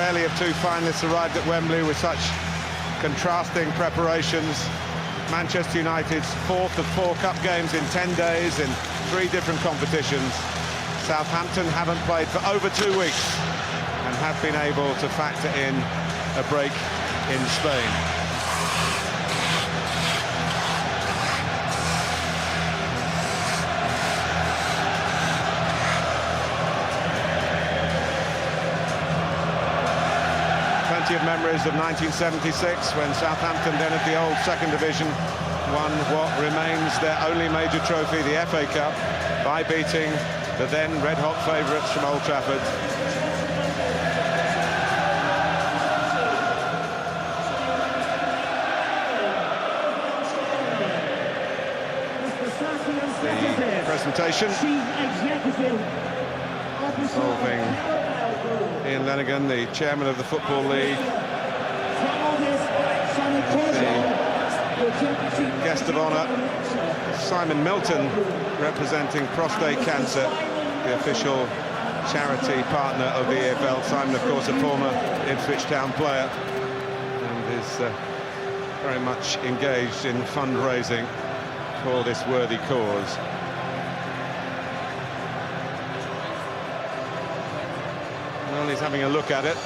Rarely have two finalists arrived at Wembley with such contrasting preparations. Manchester United's fourth of 4 cup games in 10 days in 3 different competitions. Southampton haven't played for over 2 weeks and have been able to factor in a break in Spain. Plenty of memories of 1976 when Southampton, then at the old second division, won what remains their only major trophy, the FA Cup, by beating the then red-hot favourites from Old Trafford. The presentation involving Ian Lenigan, the chairman of the Football League, the guest of honour, Simon Milton, representing prostate cancer, the official charity partner of the EFL. Simon, of course, a former Ipswich Town player, and is very much engaged in fundraising for this worthy cause. Well, he's having a look at it.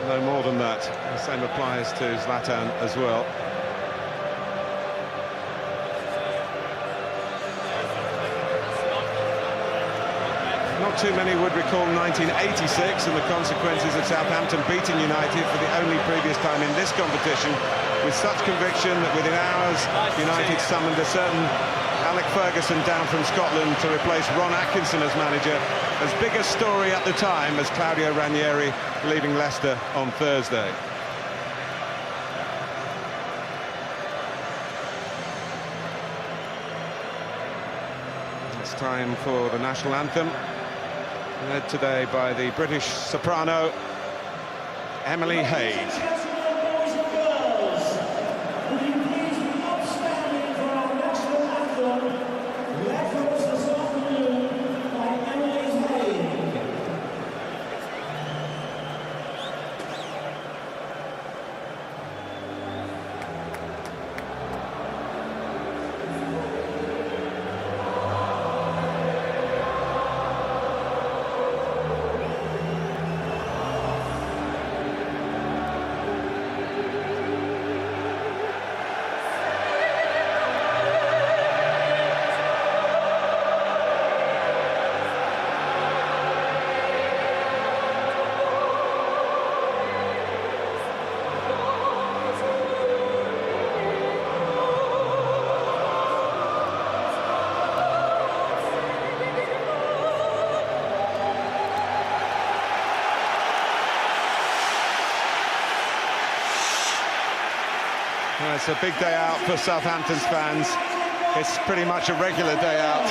No more than that. The same applies to Zlatan as well. Not too many would recall 1986 and the consequences of Southampton beating United for the only previous time in this competition with such conviction that within hours United summoned a certain Alec Ferguson down from Scotland to replace Ron Atkinson as manager. As big a story at the time as Claudio Ranieri leaving Leicester on Thursday. It's time for the national anthem, led today by the British soprano Emily Haig. Well, it's a big day out for Southampton's fans. It's pretty much a regular day out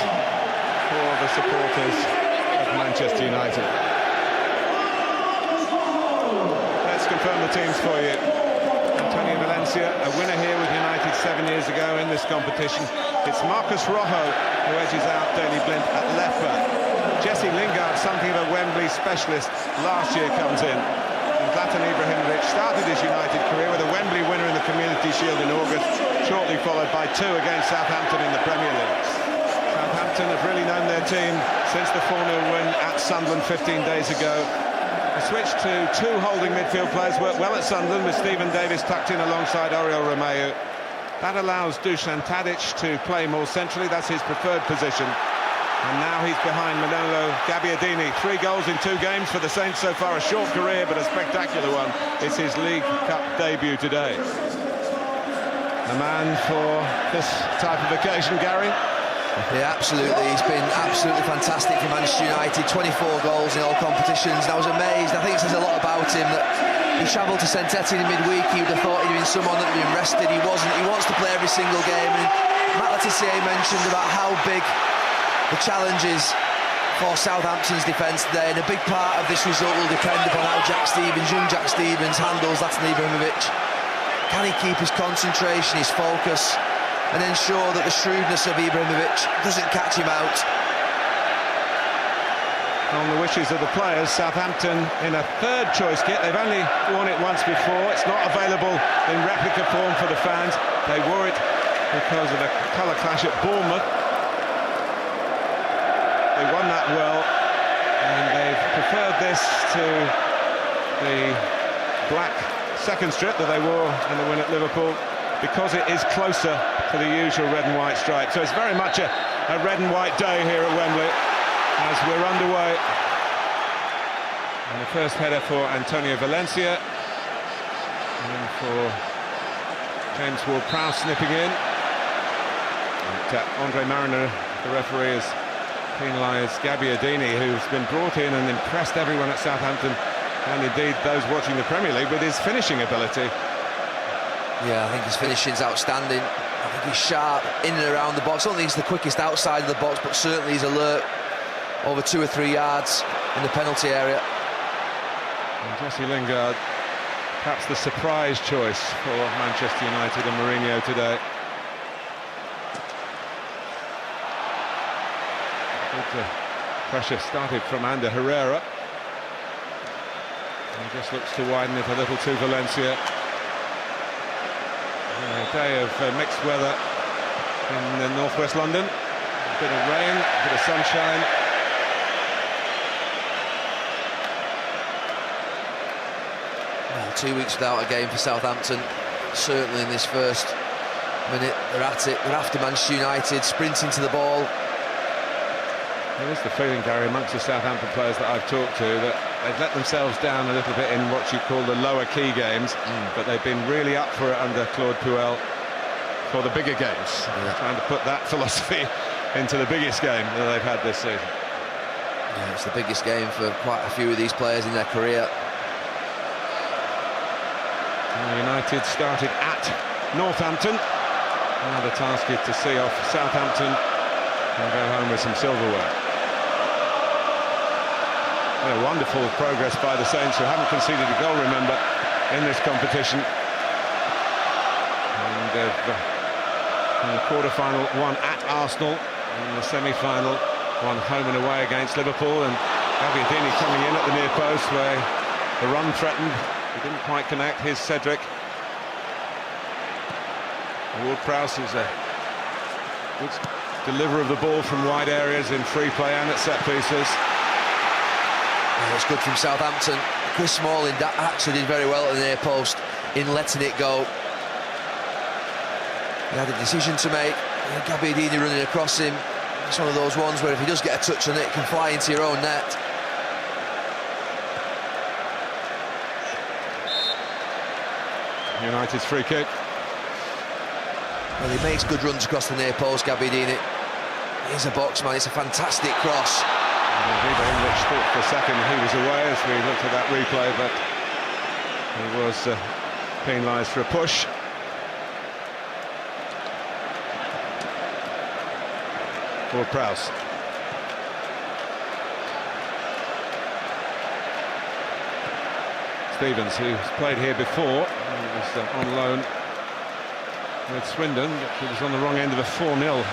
for the supporters of Manchester United. Let's confirm the teams for you. Antonio Valencia, a winner here with United 7 years ago in this competition. It's Marcus Rojo who edges out Daley Blind at left back. Jesse Lingard, something of a Wembley specialist last year, comes in. Zlatan Ibrahimovic started his United career with a Wembley winner in the Community Shield in August, shortly followed by 2 against Southampton in the Premier League. Southampton have really known their team since the 4-0 win at Sunderland 15 days ago. The switch to 2 holding midfield players worked well at Sunderland, with Stephen Davis tucked in alongside Oriol Romeu. That allows Dusan Tadic to play more centrally. That's his preferred position. And now he's behind Manolo Gabbiadini. 3 goals in 2 games for the Saints so far. A short career, but a spectacular one. It's his League Cup debut today. A man for this type of occasion, Gary? Yeah, absolutely. He's been absolutely fantastic for Manchester United. 24 goals in all competitions. And I was amazed. I think it says a lot about him that he travelled to St Etienne in midweek. He would have thought he'd been someone that had been rested. He wasn't. He wants to play every single game. And Matt Letitia mentioned about how big the challenges for Southampton's defence today, and a big part of this result will depend upon how young Jack Stevens handles Zlatan Ibrahimovic. Can he keep his concentration, his focus, and ensure that the shrewdness of Ibrahimovic doesn't catch him out? on the wishes of the players. Southampton in a third choice kit. They've only worn it once before. It's not available in replica form for the fans. They wore it because of a colour clash at Bournemouth. They won that well, and they've preferred this to the black second strip that they wore in the win at Liverpool, because it is closer to the usual red and white stripe. So it's very much a red and white day here at Wembley as we're underway. And the first header for Antonio Valencia, and for James Ward-Prowse snipping in. And Andre Mariner, the referee, has penalised Gabbiadini, who's been brought in and impressed everyone at Southampton, and indeed those watching the Premier League, with his finishing ability. Yeah, I think his finishing's outstanding. I think he's sharp in and around the box. I don't think he's the quickest outside of the box, but certainly he's alert over 2 or 3 yards in the penalty area. And Jesse Lingard, perhaps the surprise choice for Manchester United and Mourinho today. Good pressure started from Ander Herrera. He just looks to widen it a little to Valencia. A day of mixed weather in northwest London. A bit of rain, a bit of sunshine. Well, 2 weeks without a game for Southampton. Certainly in this first minute, they're at it. They're after Manchester United, sprinting to the ball. There is the feeling, Gary, amongst the Southampton players that I've talked to, that they've let themselves down a little bit in what you call the lower key games, but they've been really up for it under Claude Puel for the bigger games. Yeah. Trying to put that philosophy into the biggest game that they've had this season. Yeah, it's the biggest game for quite a few of these players in their career. United started at Northampton. Now the task is to see off Southampton and go home with some silverware. Wonderful progress by the Saints, who haven't conceded a goal, remember, in this competition. And in the quarter-final, won at Arsenal. In the semi-final, won home and away against Liverpool. And Gabbiadini coming in at the near post, where the run threatened. He didn't quite connect. Here's Cedric. Ward-Prowse is a good deliverer of the ball from wide areas in free play and at set pieces. Yeah, it's good from Southampton. Chris Smalling actually did very well at the near post in letting it go. He had a decision to make. Gabbiadini running across him. It's one of those ones where if he does get a touch on it, it can fly into your own net. United's free kick. Well, he makes good runs across the near post, Gabbiadini. He's a box man, it's a fantastic cross. Ibrahimovic thought for a second he was away as we looked at that replay, but he was penalised for a push. Ward-Prowse. Stevens, who's played here before, he was on loan with Swindon, but he was on the wrong end of a 4-0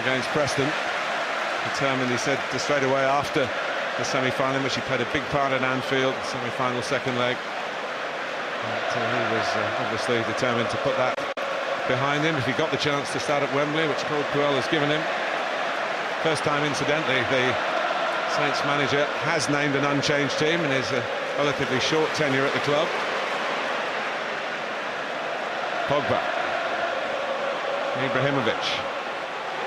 against Preston. Determined, he said, straight away after the semi-final, in which he played a big part at Anfield, semi-final second leg. But he was obviously determined to put that behind him if he got the chance to start at Wembley, which Claude Puel has given him. First time, incidentally, the Saints manager has named an unchanged team in his relatively short tenure at the club. Pogba. Ibrahimovic.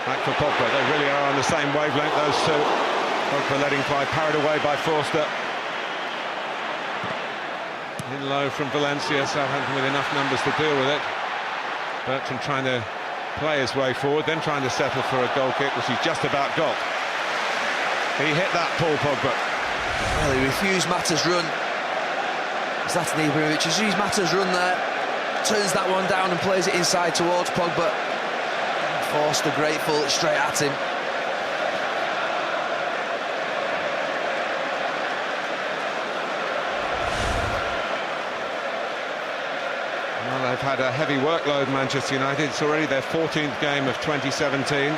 Back for Pogba. They really are on the same wavelength, those two. Pogba letting fly, parried away by Forster. In low from Valencia, Southampton with enough numbers to deal with it. Bertrand trying to play his way forward, then trying to settle for a goal kick, which he just about got. He hit that, Paul Pogba. Well, he refused Mata's run. Zlatan Ibrahimovic has used Mata's run there, turns that one down and plays it inside towards Pogba. Forster grateful, straight at him. Well, they've had a heavy workload, Manchester United. It's already their 14th game of 2017.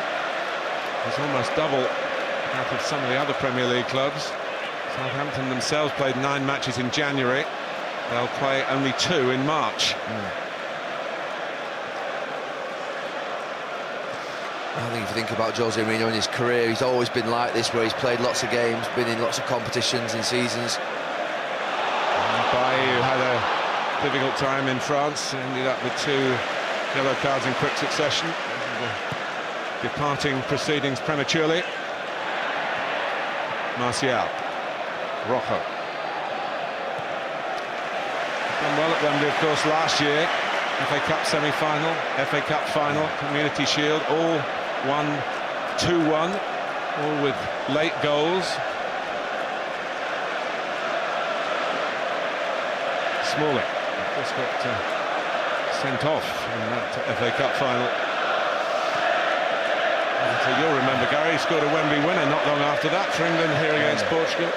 It's almost double that of some of the other Premier League clubs. Southampton themselves played 9 matches in January. They'll play only 2 in March. I think if you think about Jose Mourinho in his career, he's always been like this, where he's played lots of games, been in lots of competitions in seasons. Bailly, who had a difficult time in France, ended up with 2 yellow cards in quick succession. Departing proceedings prematurely. Martial. Rojo. Done well at Wembley, of course, last year. FA Cup semi-final, FA Cup final, Community Shield, all won 2-1, all with late goals. Smalling just got sent off in that FA Cup final. And so you'll remember, Gary, he scored a Wembley winner not long after that for England here against Portugal.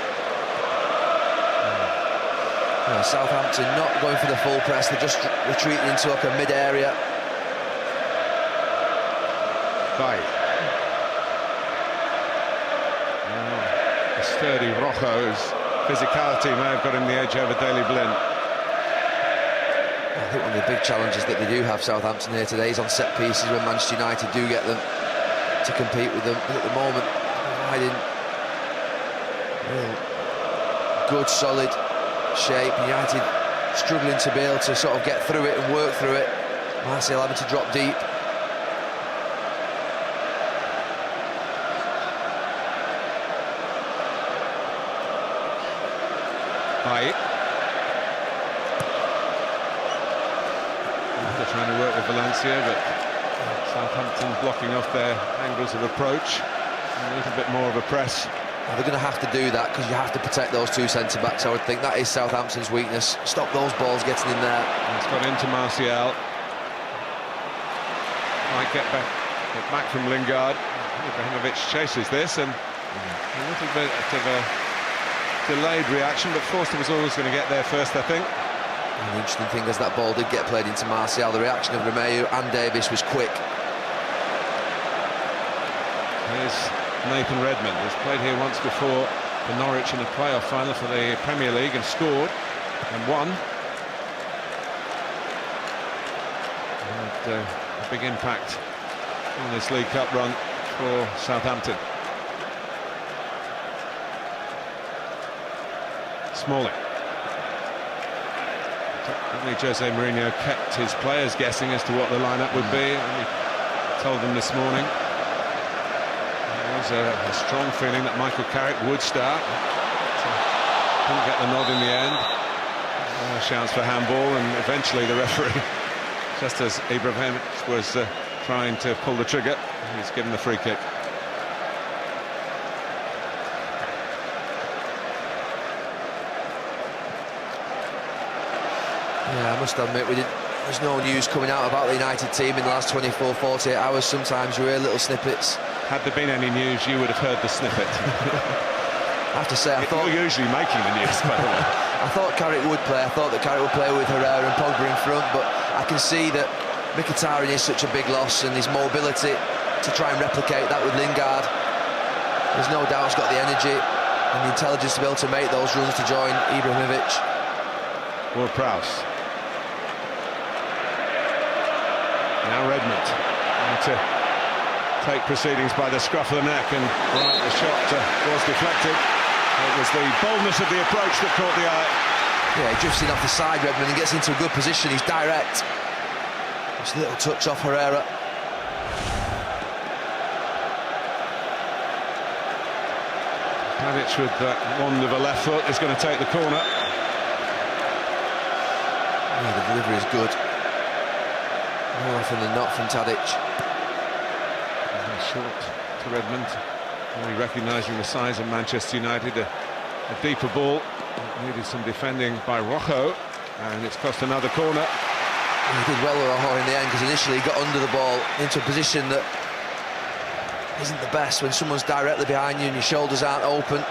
Southampton not going for the full press, they're just retreating into like a mid-area. A sturdy Rojo's physicality may have got him the edge over Daley Blind. I think one of the big challenges that they do have, Southampton, here today is on set pieces when Manchester United do get them to compete with them. But at the moment, providing good, solid shape. United struggling to be able to sort of get through it and work through it. Martial having to drop deep. They're trying to work with Valencia, but Southampton blocking off their angles of approach. A little bit more of a press. Well, they're going to have to do that because you have to protect those 2 centre-backs. I would think that is Southampton's weakness. Stop those balls getting in there. It's got into Martial. Might get back from Lingard. Ibrahimovic chases this, and a little bit of a delayed reaction, but Forster was always going to get there first, I think. And the interesting thing is that ball did get played into Martial. The reaction of Romeu and Davis was quick. Here's Nathan Redmond, who's played here once before for Norwich in a playoff final for the Premier League and scored and won. And a big impact in this League Cup run for Southampton. Smalling. Jose Mourinho kept his players guessing as to what the lineup would be, and he told them this morning there was a strong feeling that Michael Carrick would start. Couldn't get the nod in the end. Shouts for handball, and eventually the referee, just as Ibrahimovic was trying to pull the trigger, he's given the free kick. Yeah, I must admit, there's no news coming out about the United team in the last 24, 48 hours. Sometimes you hear little snippets. Had there been any news, you would have heard the snippet. I have to say, I thought... You're usually making the news, by the way. I thought Carrick would play. I thought that Carrick would play with Herrera and Pogba in front, but I can see that Mkhitaryan is such a big loss, and his mobility to try and replicate that with Lingard, there's no doubt he's got the energy and the intelligence to be able to make those runs to join Ibrahimovic. Ward-Prowse. Now Redmond to take proceedings by the scruff of the neck, and right, the shot was deflected. It was the boldness of the approach that caught the eye. Yeah, he drifts in off the side, Redmond, and gets into a good position. He's direct. Just a little touch off Herrera. Tadic with that wand of a left foot is going to take the corner. Yeah, the delivery is good. More often than not from Tadic. Short to Redmond. Only recognising the size of Manchester United. A deeper ball. It needed some defending by Rojo, and it's cost another corner. He did well with Rojo in the end, because initially he got under the ball into a position that isn't the best when someone's directly behind you and your shoulders aren't open.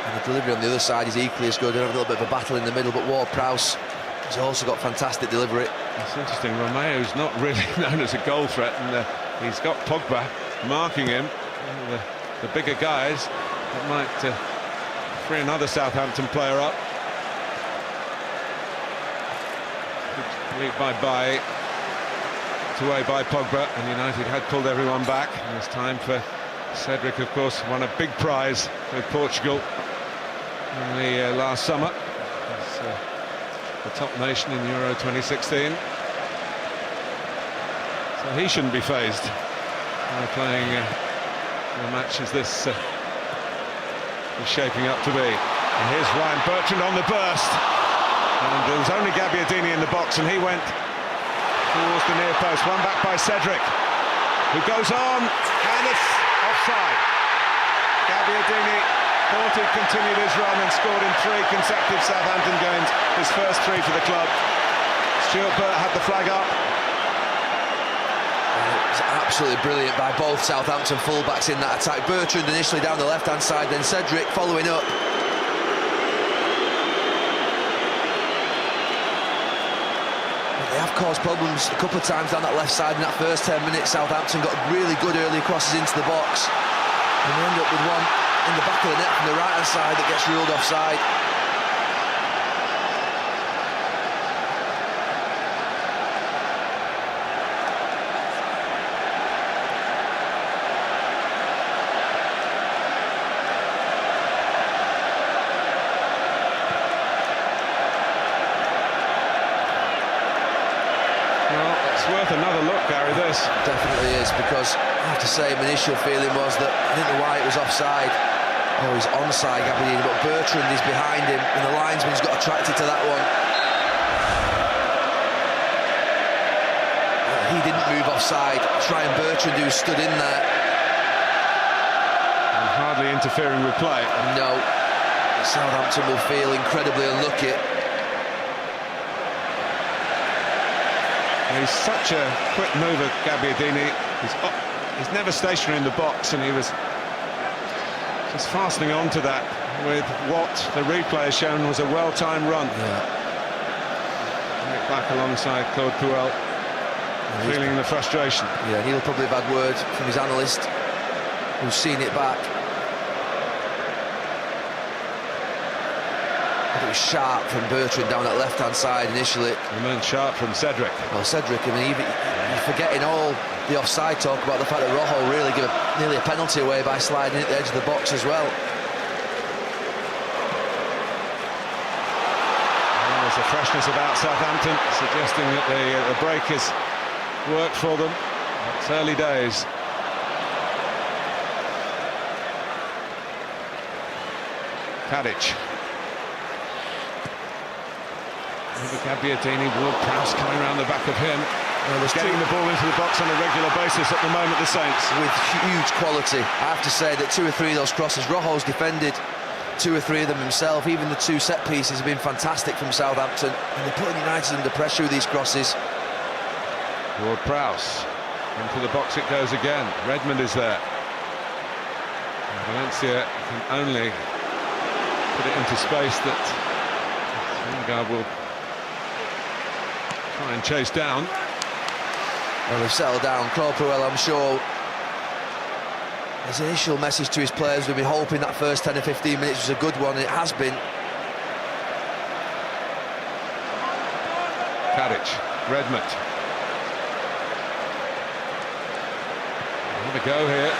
And the delivery on the other side is equally as good. They have a little bit of a battle in the middle, but Ward-Prowse has also got fantastic delivery. It's interesting, Romeo's not really known as a goal threat, and he's got Pogba marking him. The bigger guys that might free another Southampton player up. Lead by Bailly, away by Pogba, and United had pulled everyone back. And it's time for Cedric, of course, won a big prize with Portugal in the last summer. It's, the top nation in Euro 2016. So he shouldn't be phased by playing a match as this is shaping up to be. And here's Ryan Bertrand on the burst. And there was only Gabbiadini in the box, and he went towards the near post. One back by Cedric, who goes on, and it's offside. Gabbiadini thought he'd continued his run and scored in 3 consecutive Southampton games, his first 3 for the club. Stuart Burt had the flag up. It was absolutely brilliant by both Southampton fullbacks in that attack. Bertrand initially down the left-hand side, then Cedric following up. They have caused problems a couple of times down that left side in that first 10 minutes. Southampton got really good early crosses into the box, and they end up with one in the back of the net from the right-hand side that gets ruled offside. Worth another look, Gary, this. Definitely is, because I have to say my initial feeling was that I didn't know why it was offside. Oh, he's onside, Gabbiadini, but Bertrand is behind him, and the linesman's got attracted to that one. He didn't move offside. It's Ryan Bertrand who stood in there. And hardly interfering with play. No. Southampton will feel incredibly unlucky. He's such a quick mover, Gabbiadini. He's never stationary in the box, and he was just fastening on to that with what the replay has shown was a well-timed run. Yeah. Nick back alongside Claude Puel, feeling the frustration. Yeah, he'll probably have had word from his analyst, who's seen it back. It was sharp from Bertrand down that left-hand side initially. And then sharp from Cedric. Well, Cedric, I mean, you're forgetting all the offside talk about the fact that Rojo really gave nearly a penalty away by sliding at the edge of the box as well. And there's a freshness about Southampton, suggesting that the break has worked for them. It's early days. Tadic. Gabbiadini, Ward-Prowse coming around the back of him. Getting the ball into the box on a regular basis at the moment, the Saints. With huge quality. I have to say that 2 or 3 of those crosses, Rojo's defended 2 or 3 of them himself. Even the 2 set pieces have been fantastic from Southampton. And they're putting United under pressure with these crosses. Ward-Prowse. Into the box it goes again. Redmond is there. And Valencia can only put it into space that Lingard will try and chase down. Well, they've settled down. Claude Puel, I'm sure, his initial message to his players, we've been hoping that first 10 or 15 minutes was a good one, and it has been. Tadic, Redmond. Another go here.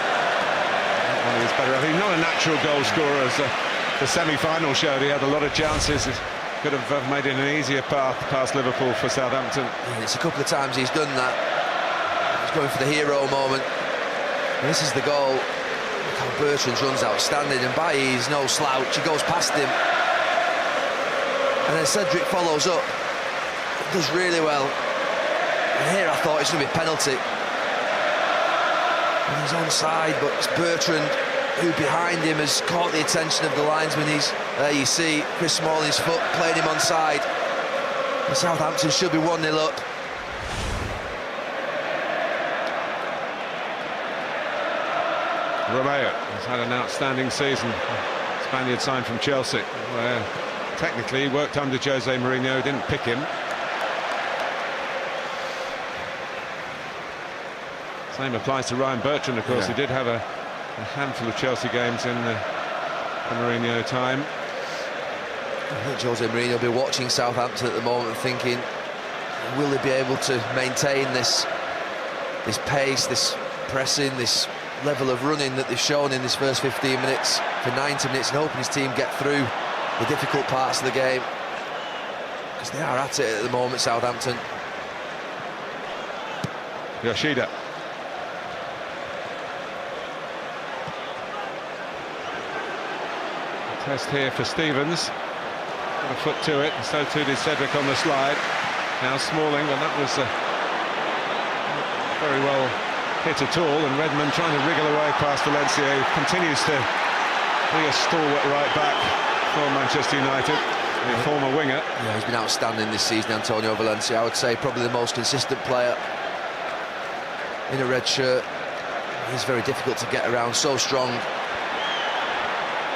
He's better. He's not a natural goal scorer, as the semi-final showed. He had a lot of chances. Could have made it an easier path past Liverpool for Southampton. And it's a couple of times he's done that. He's going for the hero moment. And this is the goal. Look how Bertrand's run's outstanding, and Bailly's no slouch. He goes past him. And then Cedric follows up. Does really well. And here I thought it's going to be a penalty. And he's onside, but it's Bertrand who behind him has caught the attention of the linesman. There you see Chris Smalling's foot playing him onside. And Southampton should be 1-0 up. Romeo has had an outstanding season. Spaniard signed from Chelsea, where technically he worked under Jose Mourinho, didn't pick him. Same applies to Ryan Bertrand, of course. He did have a handful of Chelsea games in the Mourinho time. I think Jose Mourinho will be watching Southampton at the moment thinking, will they be able to maintain this pace, this pressing, this level of running that they've shown in this first 15 minutes for 90 minutes, and hoping his team get through the difficult parts of the game, because they are at it at the moment, Southampton. Yoshida. A test here for Stevens. Got a foot to it, and so too did Cedric on the slide. Now Smalling, and that was very well hit at all, and Redmond trying to wriggle away past Valencia, who continues to be a stalwart right back for Manchester United, a former winger. Yeah, he's been outstanding this season, Antonio Valencia. I would say probably the most consistent player in a red shirt. He's very difficult to get around, so strong.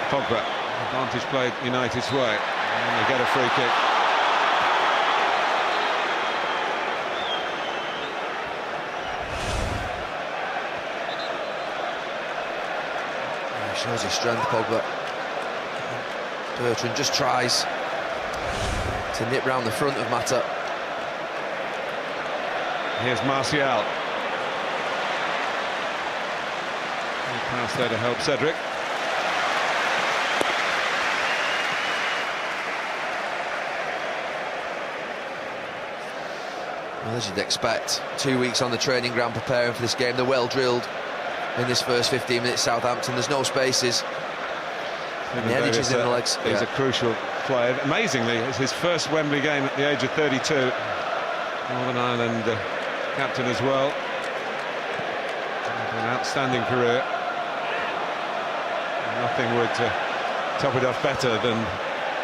Pogba, advantage played United's way, and they get a free kick. Shows his strength, Pogba. Bertrand just tries to nip round the front of Mata. Here's Martial. Pass there to help Cedric. Well, as you'd expect, 2 weeks on the training ground preparing for this game. They're well drilled in this first 15 minutes, Southampton. There's no spaces. And the energy's in the legs. He's a crucial player. Amazingly, it's his first Wembley game at the age of 32. Northern Ireland captain as well. An outstanding career. Nothing would top it off better than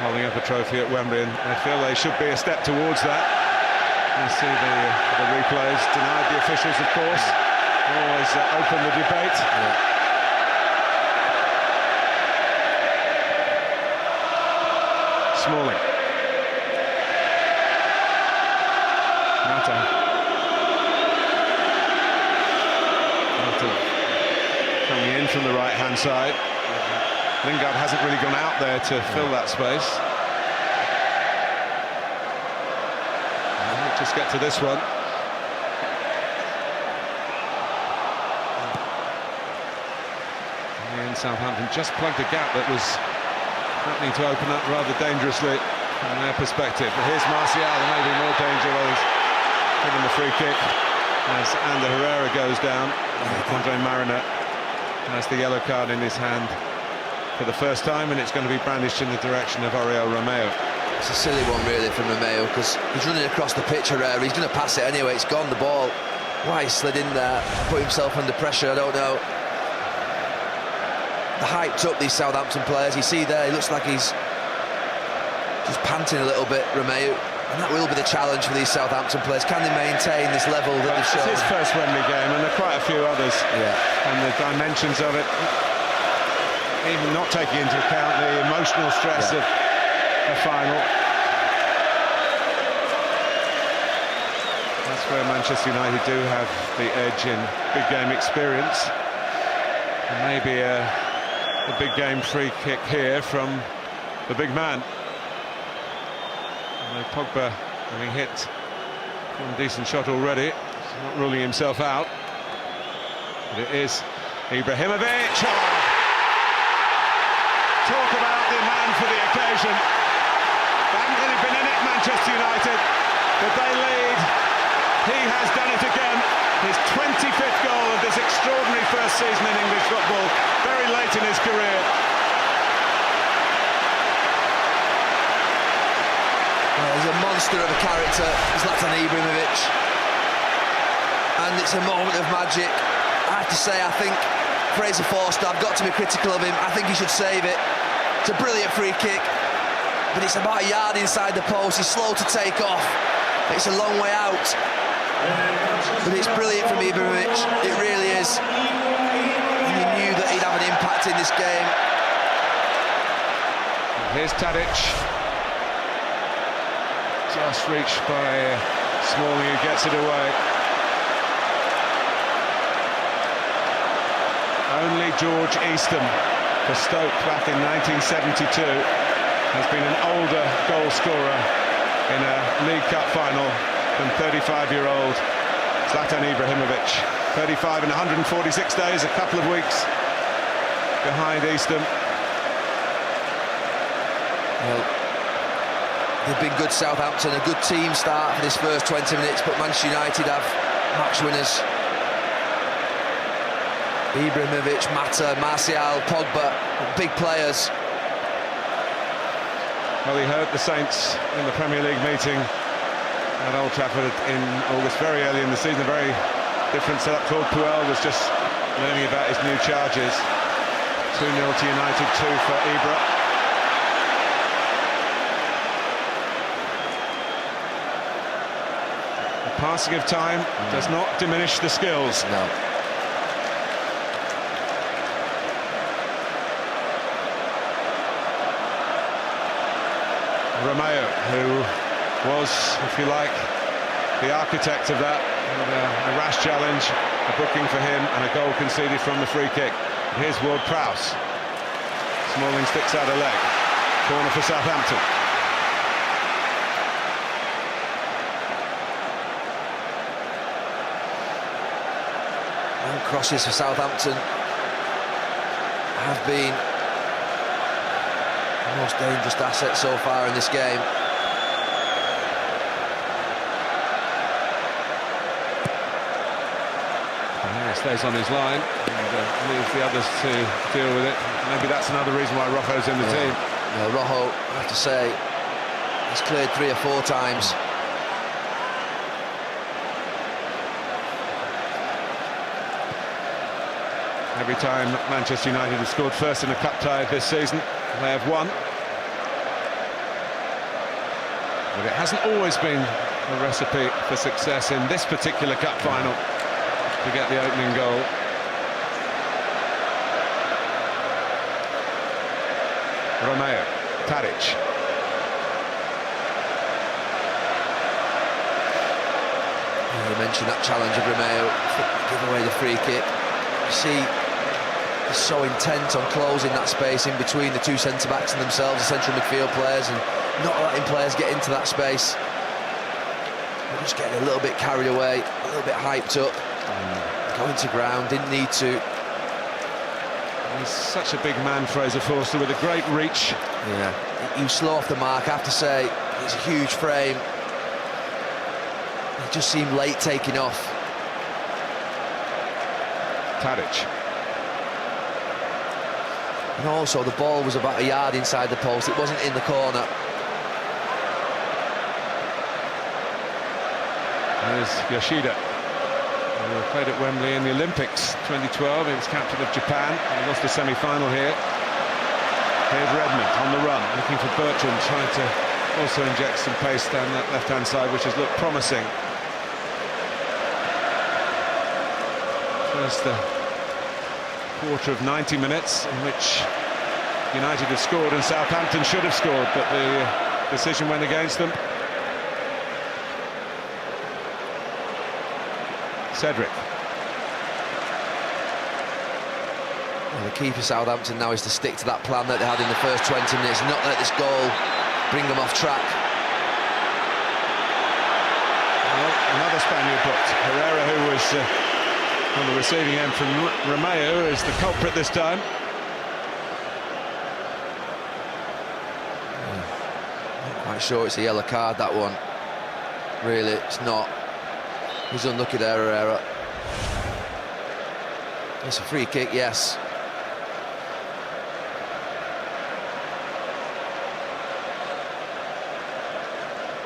holding up a trophy at Wembley, and I feel they should be a step towards that. You see the replays, denied the officials, of course. Always open the debate. Smalling. Mata coming in from the right-hand side. Lingard hasn't really gone out there to fill that space. We'll just get to this one. And Southampton just plugged a gap that was happening to open up rather dangerously from their perspective. But here's Martial, there may be more danger while he's given the free kick as Ander Herrera goes down. Andre Mariner has the yellow card in his hand for the first time, and it's going to be brandished in the direction of Oriol Romeu. It's a silly one really from Romeu, because he's running across the pitch. Herrera, he's going to pass it anyway. It's gone, the ball. Why he slid in there, put himself under pressure, I don't know. They're hyped up, these Southampton players. You see there, he looks like he's just panting a little bit, Romeu. And that will be the challenge for these Southampton players. Can they maintain this level that they've shown? It's his first Wembley game, and there are quite a few others. Yeah. And the dimensions of it, even not taking into account the emotional stress of the final. That's where Manchester United do have the edge in big game experience. And maybe a big game free kick here from the big man. Pogba having hit one decent shot already. He's not ruling himself out. But it is Ibrahimovic. Talk about the man for the occasion. They haven't really been in it, Manchester United, but they lead. He has done it again. His 25th goal of this extraordinary first season in English football, very late in his career. Well, he's a monster of a character, Zlatan Ibrahimovic. And it's a moment of magic. I have to say, I think Fraser Forster, I've got to be critical of him. I think he should save it. It's a brilliant free kick, but it's about a yard inside the post. He's slow to take off. It's a long way out. But it's brilliant from Ibrahimovic. It really is. And he knew that he'd have an impact in this game. Here's Tadic. Just reached by Smalling, who gets it away. Only George Eastham for Stoke back in 1972 has been an older goal scorer in a League Cup final than 35-year-old Zlatan Ibrahimovic. 35 in 146 days, a couple of weeks behind Eastham. Well, they've been good, Southampton, a good team start for this first 20 minutes, but Manchester United have match winners. Ibrahimovic, Mata, Martial, Pogba, big players. Well, he heard the Saints in the Premier League meeting at Old Trafford in August, very early in the season. A very different setup. Claude Puel was just learning about his new charges. 2-0 to United, 2 for Ibra. The passing of time does not diminish the skills. No. Romeo, who was, if you like, the architect of that, a rash challenge, a booking for him, and a goal conceded from the free kick. Here's Ward-Prowse. Smalling sticks out a leg. Corner for Southampton. Long crosses for Southampton have been the most dangerous asset so far in this game. Yeah, stays on his line and leaves the others to deal with it. Maybe that's another reason why Rojo's in the team. Well, Rojo, I have to say, he's cleared 3 or 4 times. Every time Manchester United have scored first in a cup tie this season, they have won. But it hasn't always been a recipe for success in this particular cup final to get the opening goal. Romeo, Tadic. You mentioned that challenge of Romeo, give away the free kick. You see, he's so intent on closing that space in between the 2 centre-backs and themselves, the central midfield players, and not letting players get into that space. They're just getting a little bit carried away, a little bit hyped up. Going to ground, didn't need to. He's such a big man, Fraser Forster, with a great reach. Yeah, he was slow off the mark, I have to say. He's a huge frame. He just seemed late taking off. Tadic. And also, the ball was about a yard inside the post. It wasn't in the corner. There's Yoshida, who played at Wembley in the Olympics 2012. He was captain of Japan. He lost the semi-final here. Here's Redmond on the run, looking for Bertrand, trying to also inject some pace down that left-hand side, which has looked promising. First quarter of 90 minutes in which United have scored and Southampton should have scored, but the decision went against them. Cedric. Well, the key for Southampton now is to stick to that plan that they had in the first 20 minutes, not let this goal bring them off track. Well, another Spaniard booked. Herrera, who was on the receiving end from Romeo, is the culprit this time. Not quite sure it's a yellow card, that one. Really, it's not. He's unlucky there, Herrera. It's a free kick, yes.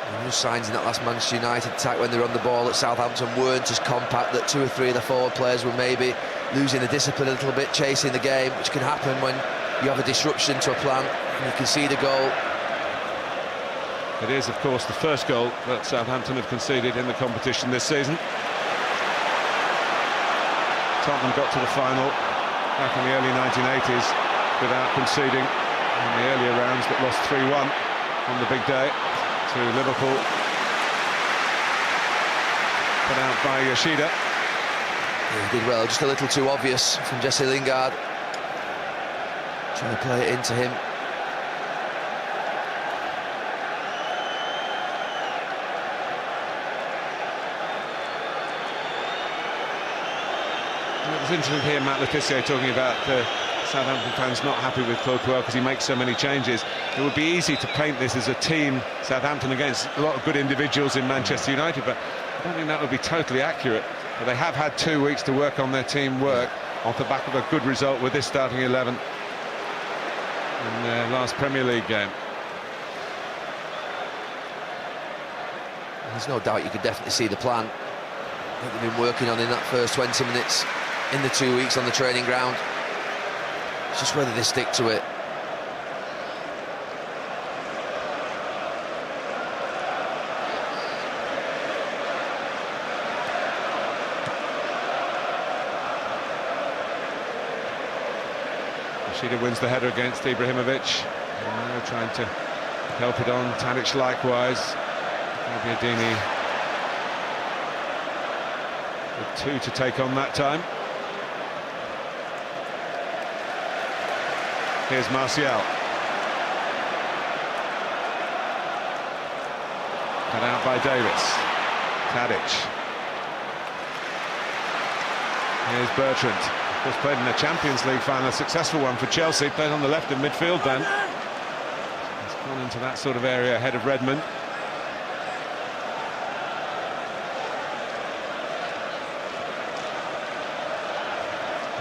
And just signs in that last Manchester United attack when they were on the ball at Southampton weren't as compact, that 2 or 3 of the forward players were maybe losing the discipline a little bit, chasing the game, which can happen when you have a disruption to a plan and you concede a goal. It is, of course, the first goal that Southampton have conceded in the competition this season. Tottenham got to the final back in the early 1980s without conceding in the earlier rounds, but lost 3-1 on the big day to Liverpool. Put out by Yoshida. Yeah, he did well, just a little too obvious from Jesse Lingard. Trying to play it into him. It was interesting to hear Matt Le Tissier talking about Southampton fans not happy with Claude Puel because he makes so many changes. It would be easy to paint this as a team, Southampton, against a lot of good individuals in Manchester United, but I don't think that would be totally accurate. But they have had 2 weeks to work on their team work off the back of a good result with this starting 11 in their last Premier League game. There's no doubt you could definitely see the plan that they've been working on in that first 20 minutes in the 2 weeks on the training ground. It's just whether they stick to it. Rashida wins the header against Ibrahimovic. Trying to help it on. Tadic likewise. Gabbiadini with 2 to take on that time. Here's Martial. Cut out by Davis. Tadic. Here's Bertrand. Of course, played in the Champions League final, a successful one for Chelsea. Played on the left of midfield then. He's gone into that sort of area ahead of Redmond.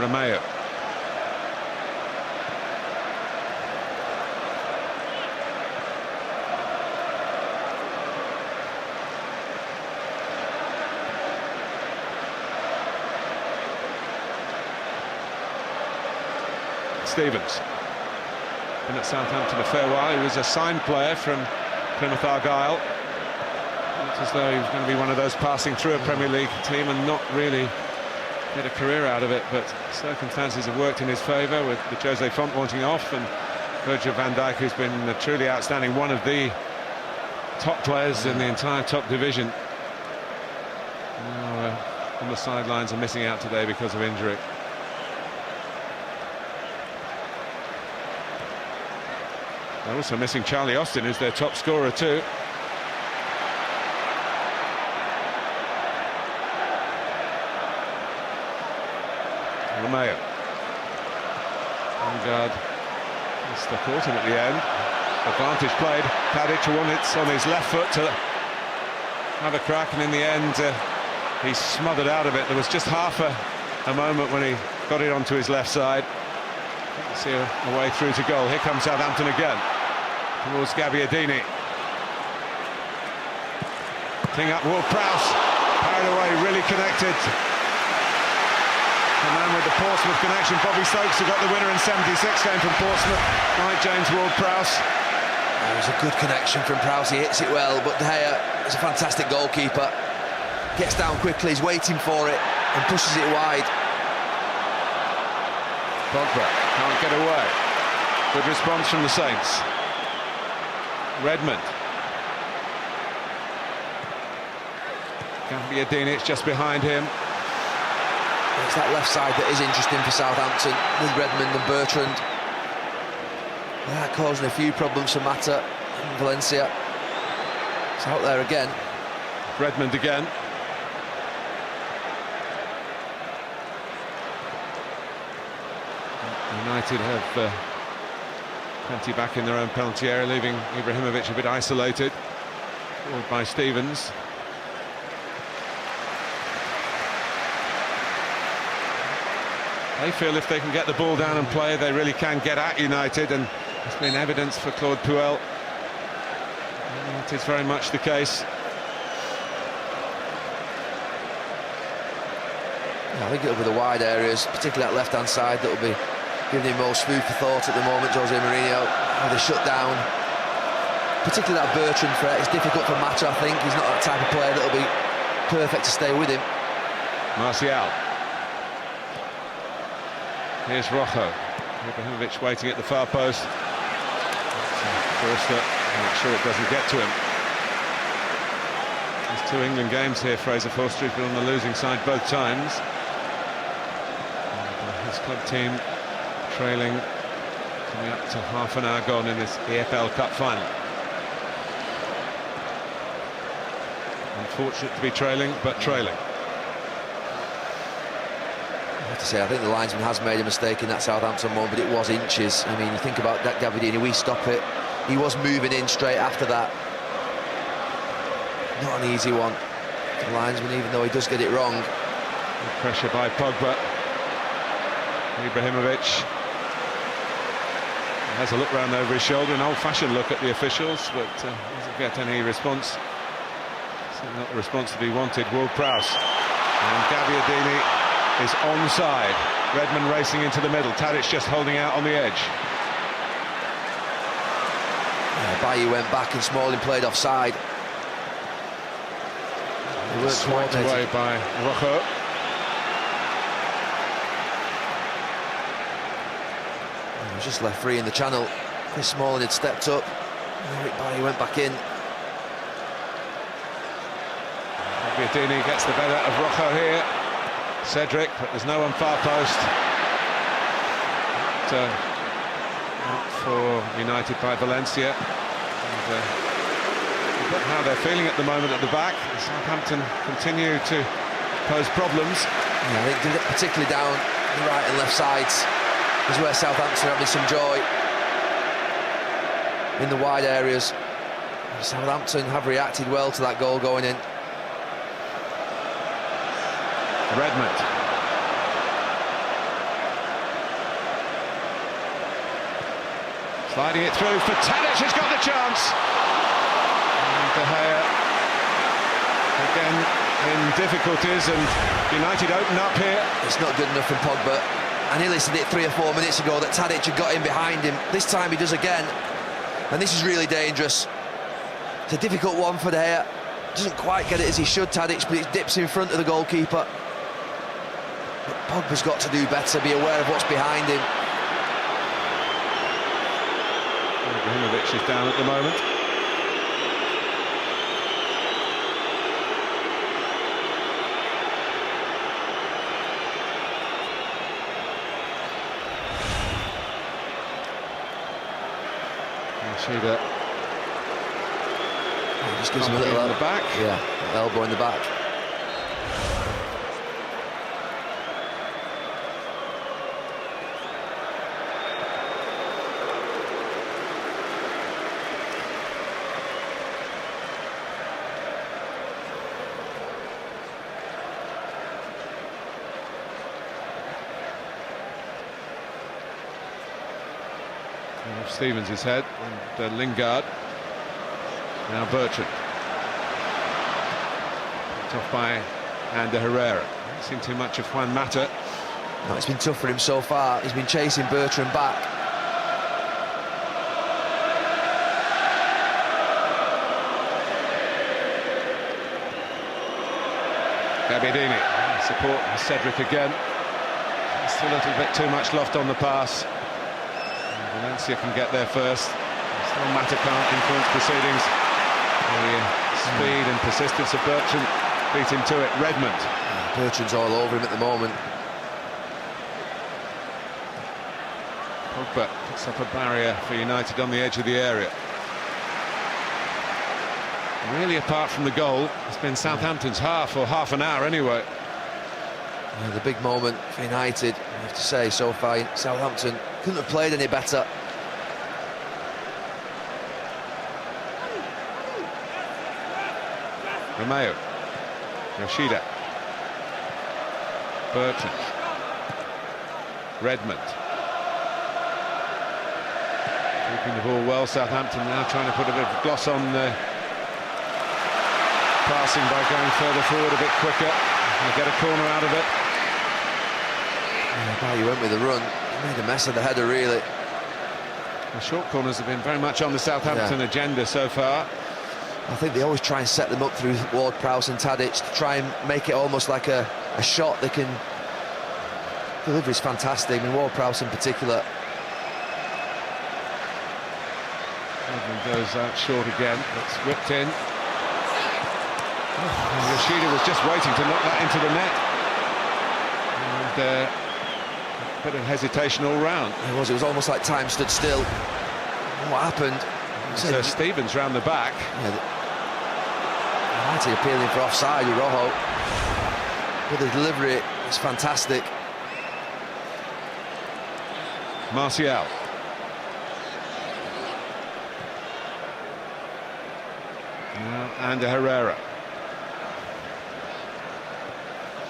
Romeo. Stevens. Been at Southampton a fair while. He was a signed player from Plymouth Argyle. It's as though he was going to be one of those passing through a Premier League team and not really get a career out of it, but circumstances have worked in his favour with the Jose Font wanting off and Virgil van Dijk, who's been truly outstanding, one of the top players in the entire top division. Now, on the sidelines and missing out today because of injury. They're also missing Charlie Austin, who's their top scorer too. Romeo. Lingard stuck autumn at the end. Advantage played. Tadic won it on his left foot to have a crack, and in the end he smothered out of it. There was just half a moment when he got it onto his left side. You see a way through to goal. Here comes Southampton again towards Gabbiadini. King up, Ward-Prowse carried away, really connected. The man with the Portsmouth connection, Bobby Stokes, who got the winner in '76, came from Portsmouth, like James Ward-Prowse. It was a good connection from Prowse, he hits it well, but De Gea is a fantastic goalkeeper. Gets down quickly, he's waiting for it and pushes it wide. Pogba can't get away. Good response from the Saints. Redmond. Gabbiadini, it's just behind him. It's that left side that is interesting for Southampton with Redmond and Bertrand. Yeah, causing a few problems for Mata and Valencia. It's out there again. Redmond again. United have plenty back in their own penalty area, leaving Ibrahimovic a bit isolated. Forward by Stevens. They feel if they can get the ball down and play, they really can get at United, and it's been evidence for Claude Puel. That is very much the case. Yeah, I think it'll be the wide areas, particularly that left-hand side, that will be giving him most food for thought at the moment. Jose Mourinho with a shutdown, particularly that Bertrand threat. It's difficult for Mata, I think. He's not that type of player that'll be perfect to stay with him. Martial. Here's Rojo. Ibrahimovic waiting at the far post. Forster, make sure it doesn't get to him. There's 2 England games here. Fraser Forster has been on the losing side both times. This club team trailing, coming up to half an hour gone in this EFL Cup Final. Unfortunate to be trailing, but trailing. I have to say, I think the linesman has made a mistake in that Southampton one, but it was inches. I mean, you think about that Gabbiadini, we stop it. He was moving in straight after that. Not an easy one. The linesman, even though he does get it wrong. Good pressure by Pogba. Ibrahimovic has a look round over his shoulder, an old-fashioned look at the officials, but doesn't get any response. Certainly not the response that he wanted. Ward-Prowse and Gabbiadini is onside. Redmond racing into the middle. Tadic just holding out on the edge. Bailly went back and Smalling played offside. Swiped away by Rojo. He was just left free in the channel. Chris Smalling had stepped up. Eric Bailly went back in. Gabbiadini gets the better of Rojo here. Cedric, but there's no one far post. Out for United by Valencia. And, how they're feeling at the moment at the back. Southampton continue to pose problems. Yeah, I think particularly down the right and left sides is where Southampton are having some joy. In the wide areas, Southampton have reacted well to that goal going in. Redmond. Sliding it through for Tadic, has got the chance. And De Gea again in difficulties, and United open up here. It's not good enough from Pogba. I nearly said it 3 or 4 minutes ago that Tadic had got in behind him. This time he does again, and this is really dangerous. It's a difficult one for De Gea. Doesn't quite get it as he should, Tadic, but it dips in front of the goalkeeper. But Pogba's got to do better, be aware of what's behind him. Ibrahimovic is down at the moment. Yoshida. He just gives him a little elbow in the back. Yeah, elbow in the back. Stevens' his head, and Lingard. Now Bertrand. Picked off by Ander Herrera. Hasn't seen too much of Juan Mata. No, it's been tough for him so far. He's been chasing Bertrand back. Gabbiadini. Support Cedric again. Just a little bit too much loft on the pass. Valencia can get there first. Still Mata can't influence proceedings. The speed and persistence of Bertrand beat him to it. Redmond. Bertrand's all over him at the moment. Pogba puts up a barrier for United on the edge of the area. Really, apart from the goal, it's been Southampton's half, or half an hour anyway. Yeah, the big moment for United, I have to say, so far. Southampton couldn't have played any better. Romeo. Yoshida. Bertrand. Redmond. Keeping the ball well. Southampton now trying to put a bit of gloss on passing by going further forward a bit quicker. They'll get a corner out of it. Yeah, he went with a run. He made a mess of the header, really. The short corners have been very much on the Southampton agenda so far. I think they always try and set them up through Ward-Prowse and Tadic to try and make it almost like a shot they can... Delivery's fantastic, I mean, Ward-Prowse in particular. Redmond goes out short again. It's whipped in. And Yoshida was just waiting to knock that into the net. And bit of hesitation all round. It was almost like time stood still. What happened? Stevens round the back. Yeah, United appealing for offside with Rojo. But the delivery is fantastic. Martial. Now and Herrera.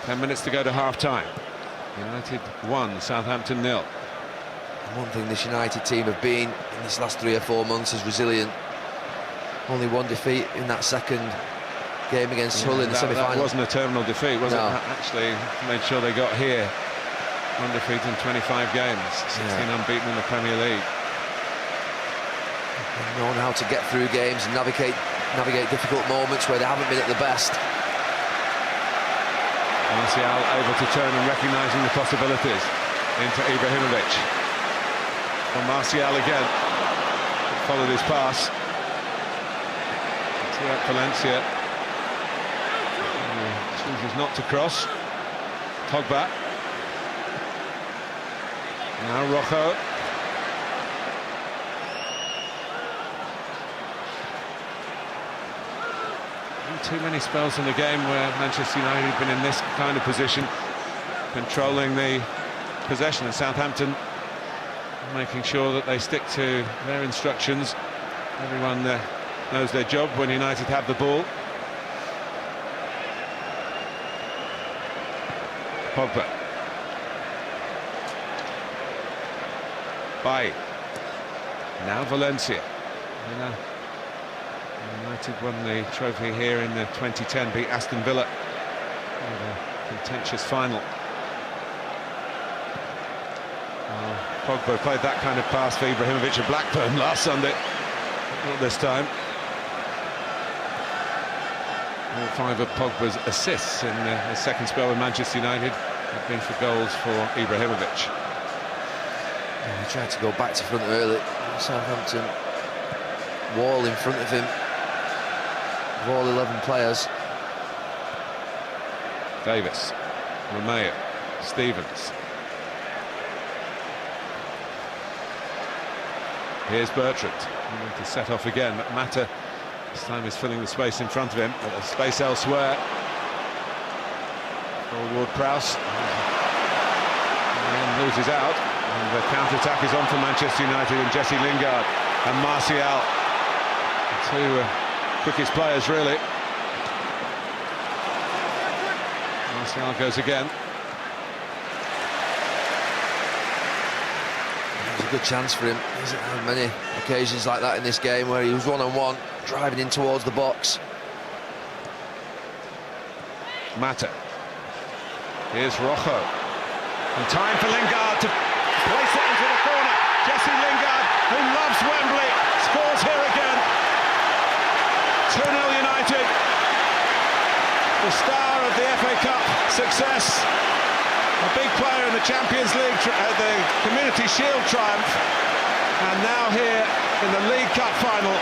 10 minutes to go to half-time. United 1, Southampton 0. One thing this United team have been in these last 3 or 4 months is resilient. Only 1 defeat in that second game against Hull in the semi-final. That wasn't a terminal defeat, was it? Actually made sure they got here. 1 defeat in 25 games, 16 unbeaten in the Premier League. They've known how to get through games and navigate difficult moments where they haven't been at the best. Martial able to turn and recognising the possibilities into Ibrahimovic. Well, Martial again followed his pass. Valencia chooses not to cross. Pogba. Now Rojo. Too many spells in the game where Manchester United have been in this kind of position, controlling the possession, and Southampton making sure that they stick to their instructions. Everyone knows their job when United have the ball. Pogba. Bay. Now Valencia. United won the trophy here in the 2010, beat Aston Villa in a contentious final. Pogba played that kind of pass for Ibrahimovic at Blackburn last Sunday. Not this time. All 5 of Pogba's assists in the second spell with Manchester United have been for goals for Ibrahimovic. He tried to go back to front early. Southampton wall in front of him. Of all 11 players. Davis, Romeo, Stevens. Here's Bertrand, to set off again, but Mata this time is filling the space in front of him, but the space elsewhere. Ward-Prowse and loses out, and the counter-attack is on for Manchester United, and Jesse Lingard and Martial, the 2 quickest players really. Martial goes again. It was a good chance for him. He hasn't had many occasions like that in this game where he was one-on-one, driving in towards the box. Mata. Here's Rojo. And time for Lingard to place it into the corner. Jesse Lingard, who loves Wembley, scores here again. 2-0 United. The star of the FA Cup success. A big player in the Champions League, the Community Shield triumph. And now here in the League Cup Final.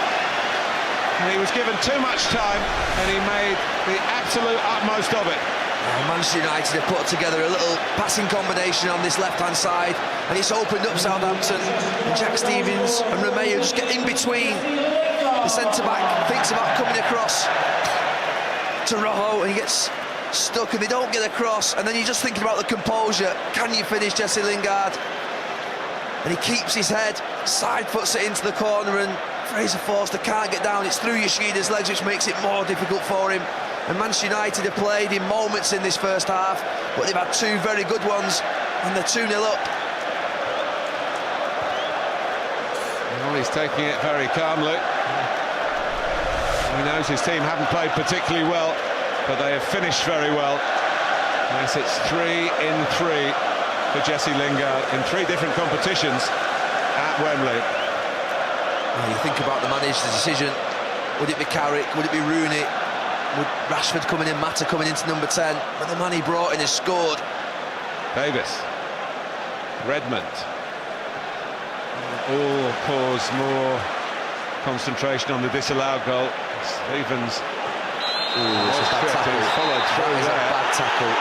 And he was given too much time and he made the absolute utmost of it. Manchester United have put together a little passing combination on this left-hand side, and it's opened up Southampton. And Jack Stevens and Romeo just get in between. The centre-back thinks about coming across to Rojo, and he gets stuck, and they don't get across. And then you're just thinking about the composure. Can you finish Jesse Lingard? And he keeps his head, side-foots it into the corner, and Fraser Forster can't get down. It's through Yoshida's legs, which makes it more difficult for him. And Manchester United have played in moments in this first half, but they've had 2 very good ones, and they're 2-0 up. Well, he's taking it very calmly. He knows his team haven't played particularly well, but they have finished very well. Yes, it's 3 in 3 for Jesse Lingard in 3 different competitions at Wembley. Well, you think about the manager's decision. Would it be Carrick? Would it be Rooney? Would Rashford coming in, Mata coming into number 10? But the man he brought in has scored. Davis. Redmond. All cause more concentration on the disallowed goal. Stevens. That's a bad tackle. Followed through that is there. A bad tackle.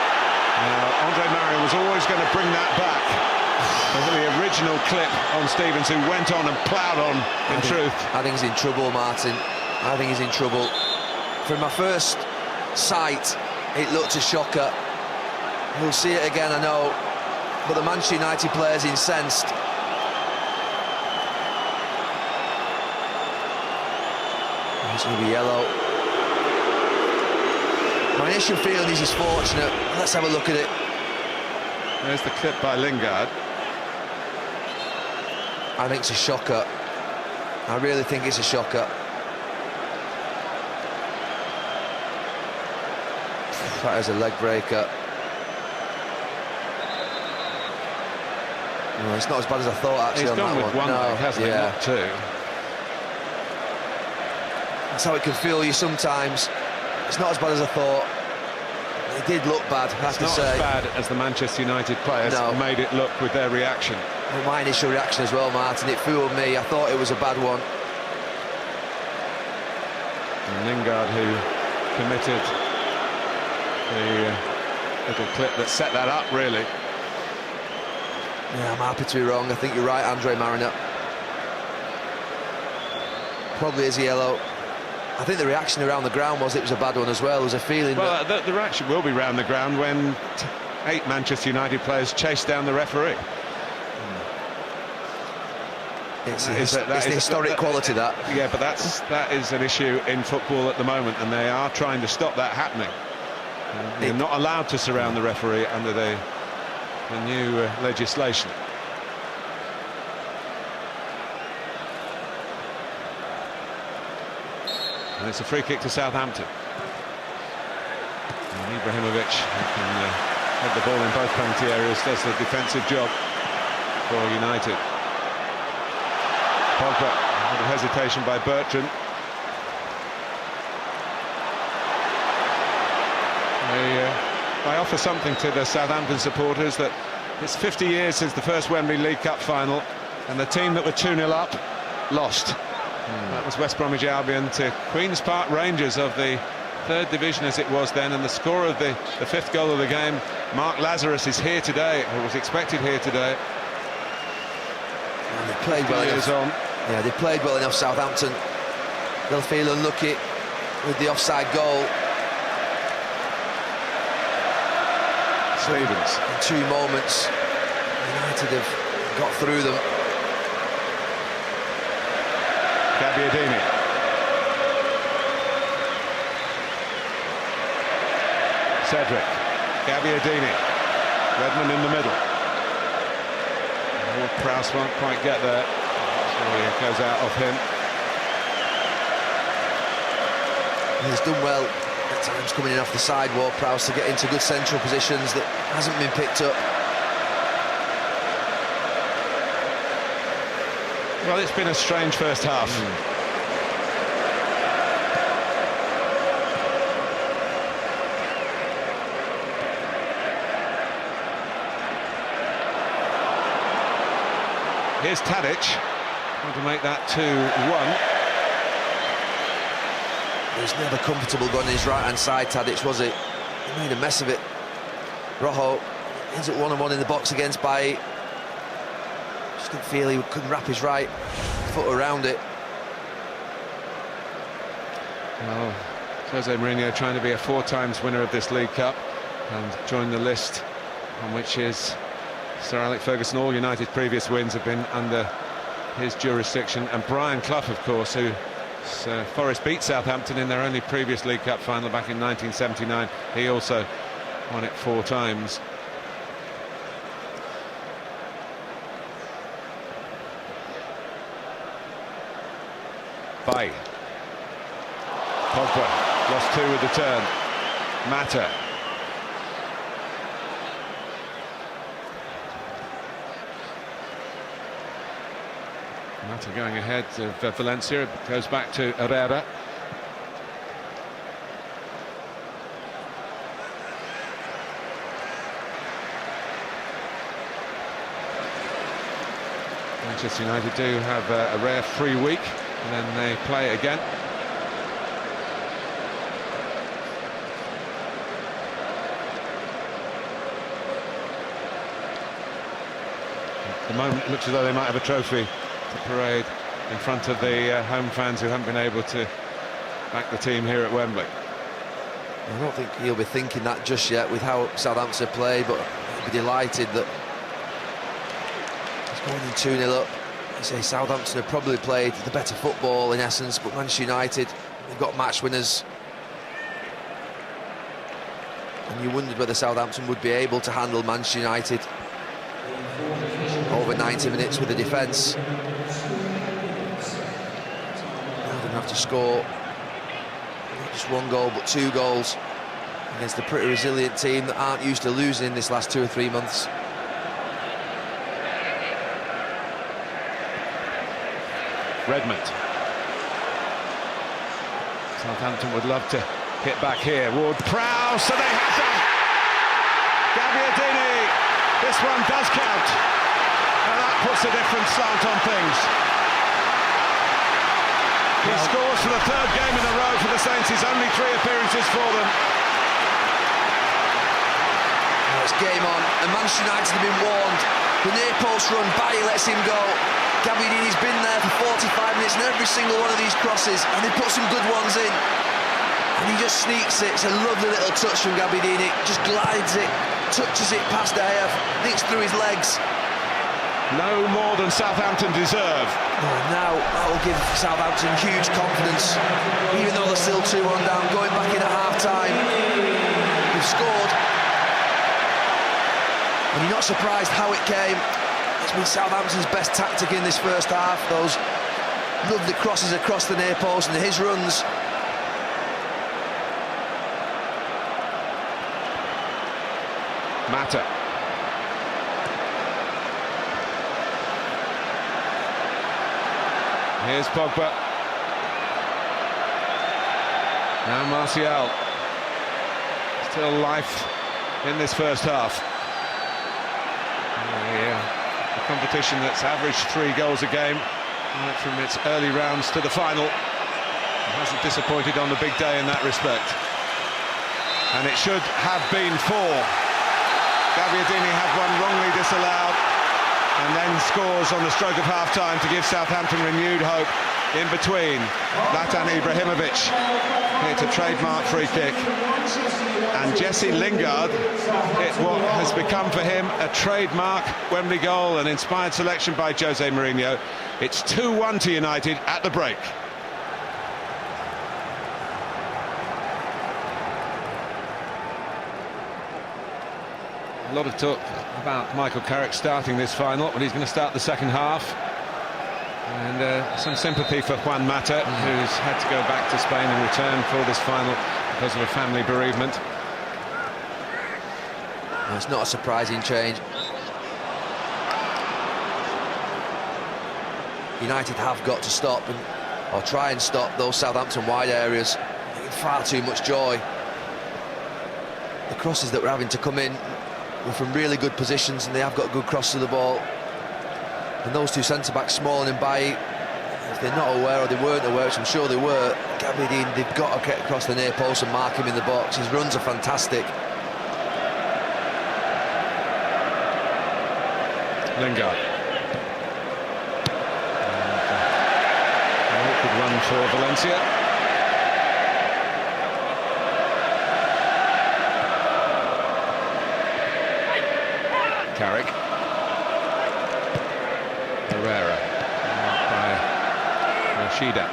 Now, Andre Marion was always going to bring that back. The original clip on Stevens, who went on and ploughed on, in truth. I think he's in trouble, Martin. I think he's in trouble. From my first sight, it looked a shocker. We'll see it again, I know. But the Manchester United player's incensed. It's going to be yellow. My initial feeling is he's fortunate. Let's have a look at it. There's the clip by Lingard. I think it's a shocker. I really think it's a shocker. That is a leg breaker. No, it's not as bad as I thought, actually. He's gone with one leg, hasn't he? Not two. That's how it can feel you sometimes. It's not as bad as I thought. It did look bad, I have to say. Not as bad as the Manchester United players made it look with their reaction. Well, my initial reaction as well, Martin, it fooled me. I thought it was a bad one. And Lingard, who committed the little clip that set that up, really. Yeah, I'm happy to be wrong. I think you're right, Andre Mariner. Probably is yellow. I think the reaction around the ground was it was a bad one as well. There was a feeling well, the reaction will be round the ground when 8 Manchester United players chase down the referee. It's the historic quality, that. Yeah, but that is an issue in football at the moment, and they are trying to stop that happening. You're not allowed to surround the referee under the new legislation. And it's a free kick to Southampton. And Ibrahimovic, who can head the ball in both penalty areas, does the defensive job for United. Pogba, a little hesitation by Bertrand. I offer something to the Southampton supporters, that it's 50 years since the first Wembley League Cup final, and the team that were 2-0 up lost. That was West Bromwich Albion to Queen's Park Rangers of the 3rd division as it was then, and the scorer of the 5th goal of the game, Mark Lazarus, is here today, or was expected here today. And they played well enough. Yeah, they played well enough, Southampton. They'll feel unlucky with the offside goal. Stevens. In 2 moments, United have got through them. Gabbiadini. Cedric. Gabbiadini. Redmond in the middle. Prowse won't quite get there. So he goes out of him. He's done well at times coming in off the side, Ward-Prowse, to get into good central positions that hasn't been picked up. Well, it's been a strange first half. Here's Tadic, trying to make that 2-1. He's never comfortable going his right-hand side, Tadic, was he? He made a mess of it. Rojo ends up 1-on-1 in the box against Bailly. Just didn't feel he couldn't wrap his right foot around it. Well, Jose Mourinho trying to be a 4 times winner of this League Cup and join the list on which is Sir Alex Ferguson. All United's previous wins have been under his jurisdiction, and Brian Clough, of course, who Forest beat Southampton in their only previous League Cup final back in 1979. He also won it 4 times. Bailly. Pogba lost 2 with the turn. Mata. Mata going ahead of Valencia, goes back to Herrera. Manchester United do have a rare free week, and then they play again. At the moment, it looks as though they might have a trophy to parade in front of the home fans who haven't been able to back the team here at Wembley. I don't think he'll be thinking that just yet with how Southampton play, but he'll be delighted that he's going in 2-0 up. I say Southampton have probably played the better football in essence, but Manchester United, they've got match winners. And you wondered whether Southampton would be able to handle Manchester United over 90 minutes with the defence. Now they're going to have to score not just 1 goal but 2 goals against a pretty resilient team that aren't used to losing in this last 2 or 3 months. Redmond. Southampton would love to hit back here. Ward-Prowse, so they have them! Gabbiadini, this one does count. And that puts a different slant on things. He scores for the 3rd game in a row for the Saints. He's only 3 appearances for them. Now it's game on, and Manchester United have been warned. The near post run, Bailly lets him go. Gabbiadini's been there for 45 minutes in every single one of these crosses, and he put some good ones in. And he just sneaks it. It's a lovely little touch from Gabbiadini. Just glides it, touches it past De Gea, nicks through his legs. No more than Southampton deserve. Oh, now that will give Southampton huge confidence, even though they're still 2-1 down, going back in at half-time. They've scored. And you're not surprised how it came. It's been Southampton's best tactic in this first half. Those lovely crosses across the near post and his runs. Mata. Here's Pogba. Now Martial. Still life in this first half. A competition that's averaged 3 goals a game right from its early rounds to the final. It hasn't disappointed on the big day in that respect. And it should have been 4. Gabbiadini had one wrongly disallowed and then scores on the stroke of half-time to give Southampton renewed hope in between. Zlatan Ibrahimovic hit a trademark free kick, and Jesse Lingard hit what has become for him a trademark Wembley goal, an inspired selection by Jose Mourinho. It's 2-1 to United at the break. A lot of talk about Michael Carrick starting this final, but he's going to start the second half. And some sympathy for Juan Mata, who's had to go back to Spain and return for this final because of a family bereavement. Well, it's not a surprising change. United have got to stop or try and stop those Southampton wide areas. Far too much joy. The crosses that were having to come in were from really good positions, and they have got good cross to the ball. And those 2 centre-backs, Smalling and Bailly, if they're not aware or they weren't aware, which I'm sure they were, Gabbiadini, they've got to get across the near post and mark him in the box. His runs are fantastic. Lingard. An awkward run for Valencia. Carrick. Herrera. Marked by Rashida.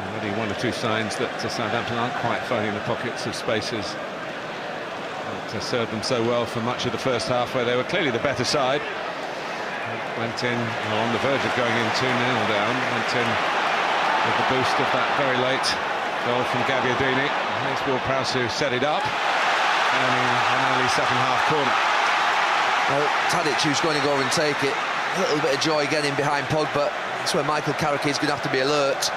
Already 1 or 2 signs that Southampton aren't quite finding the pockets of spaces that served them so well for much of the first half, where they were clearly the better side. Went in, on the verge of going in 2-0 down, went in with the boost of that very late goal from Gabbiadini. Here's Ward-Prowse who set it up, and an early second half corner. Well, Tadic, who's going to go and take it. A little bit of joy getting behind Pogba. That's where Michael Carrick is going to have to be alert.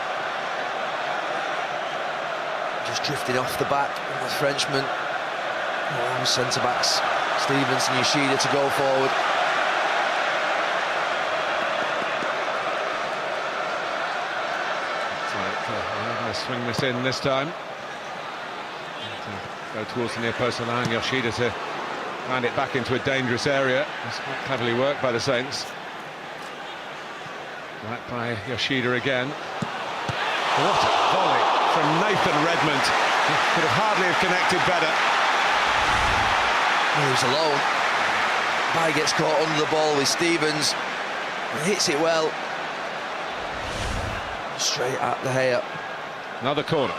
Just drifting off the back, the Frenchman. Centre-backs, Stevens and Yoshida to go forward. They're going to swing this in this time. Go towards the near post and allowing Yoshida to hand it back into a dangerous area. It's quite cleverly worked by the Saints. Right by Yoshida again. What a volley from Nathan Redmond. He could have hardly have connected better. He was alone. Bai gets caught under the ball with Stevens. He hits it well. Straight at the hair. Another corner.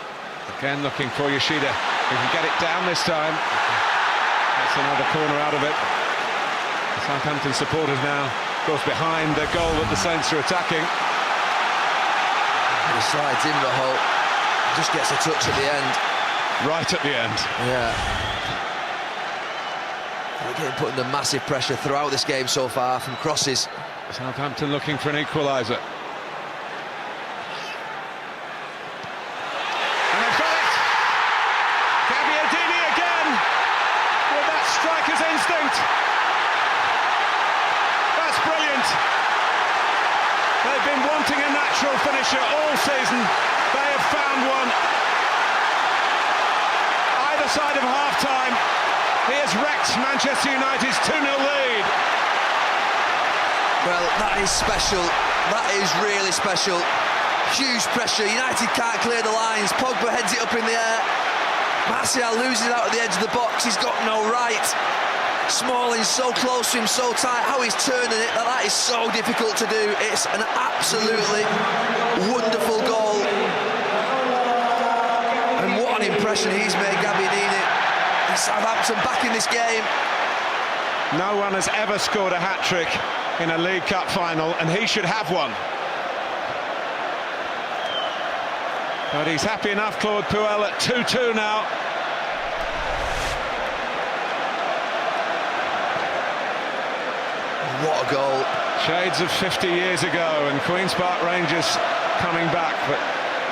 Again looking for Yoshida. He can get it down this time. That's another corner out of it. The Southampton supporters now, of course, behind the goal that the Saints are attacking. He slides in the hole. Just gets a touch at the end. Right at the end. Yeah. They're getting put under massive pressure throughout this game so far from crosses. Southampton looking for an equaliser. And they've got it! Gabbiadini again with that striker's instinct. That's brilliant. They've been wanting a natural finisher all season. They have found one. Either side of half-time, he has wrecked Manchester United's 2-0 lead. Well, that is special. That is really special. Huge pressure. United can't clear the lines. Pogba heads it up in the air. Martial loses out at the edge of the box. He's got no right. Smalling's so close to him, so tight. How he's turning it, that is so difficult to do. It's an absolutely wonderful goal. And what an impression he's made, Gabbiadini. And Southampton back in this game. No one has ever scored a hat-trick in a League Cup final, and he should have one. But he's happy enough, Claude Puel, at 2-2 now. What a goal. Shades of 50 years ago, and Queen's Park Rangers coming back, but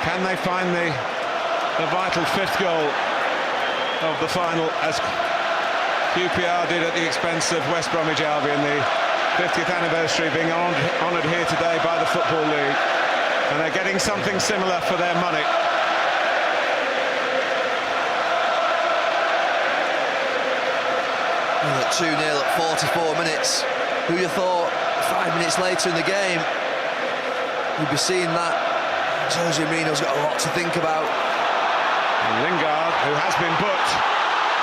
can they find the vital fifth goal of the final, as QPR did at the expense of West Bromwich Albion, the 50th anniversary being honoured here today by the Football League, and they're getting something similar for their money. At 2-0 at 44 minutes. Who'd have thought 5 minutes later in the game we'd be seeing that? Jose Mourinho's got a lot to think about. And Lingard, who has been booked,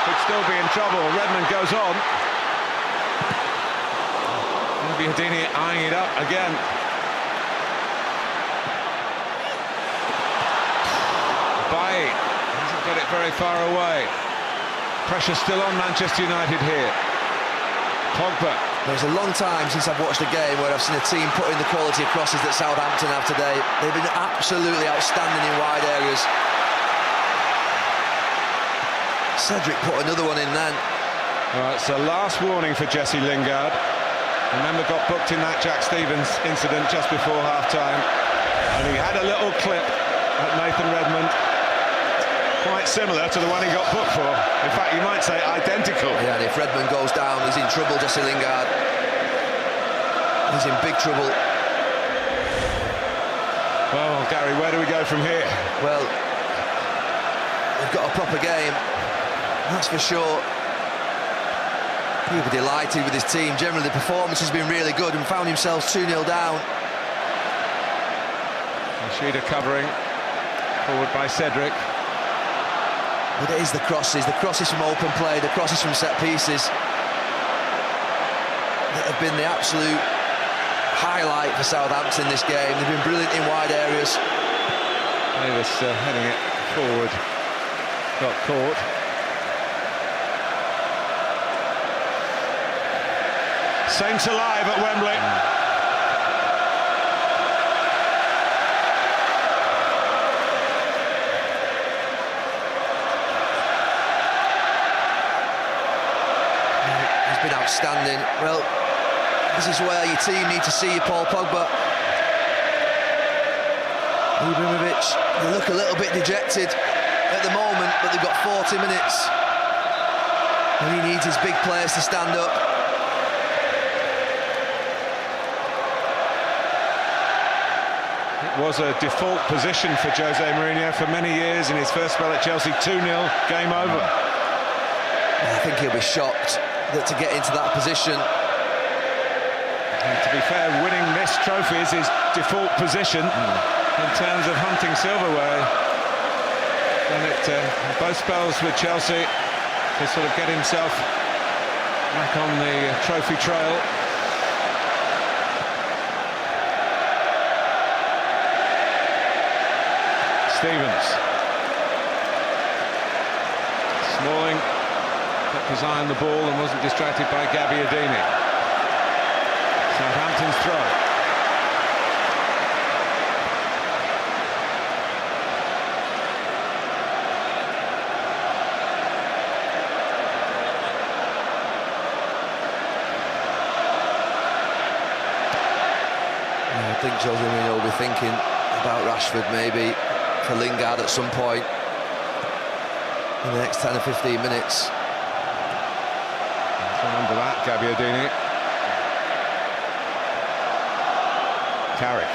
could still be in trouble. Redmond goes on. Gabbiadini eyeing it up again. Bai hasn't got it very far away. Pressure still on Manchester United here. Pogba. There's a long time since I've watched a game where I've seen a team put in the quality of crosses that Southampton have today. They've been absolutely outstanding in wide areas. Cedric put another one in then. Well, it's the last warning for Jesse Lingard. Remember, got booked in that Jack Stevens incident just before half-time, and he had a little clip at Nathan Redmond, quite similar to the one he got booked for. In fact, you might say identical. Yeah, and if Redmond goes down, he's in trouble, Jesse Lingard. He's in big trouble. Well, Gary, where do we go from here? Well, we've got a proper game, that's for sure. He'll be delighted with his team. Generally, the performance has been really good, and found himself 2-0 down. Yoshida covering, forward by Cedric. But it is the crosses from open play, the crosses from set pieces that have been the absolute highlight for Southampton this game. They've been brilliant in wide areas. Davis heading it forward, got caught. Saints alive at Wembley. He's been outstanding. Well, this is where your team need to see you, Paul Pogba. Ibrahimovic, they look a little bit dejected at the moment, but they've got 40 minutes. And he needs his big players to stand up. It was a default position for Jose Mourinho for many years in his first spell at Chelsea. 2-0, game over. I think he'll be shocked that to get into that position. And to be fair, winning this trophy is his default position in terms of hunting silverware. Done it both spells with Chelsea to sort of get himself back on the trophy trail. Stevens. Smalling kept his eye on the ball and wasn't distracted by Gabbiadini. Southampton's throw. I think Jose Mourinho will be thinking about Rashford maybe for Lingard at some point in the next 10 or 15 minutes. Remember that, Gabbiadini. Carrick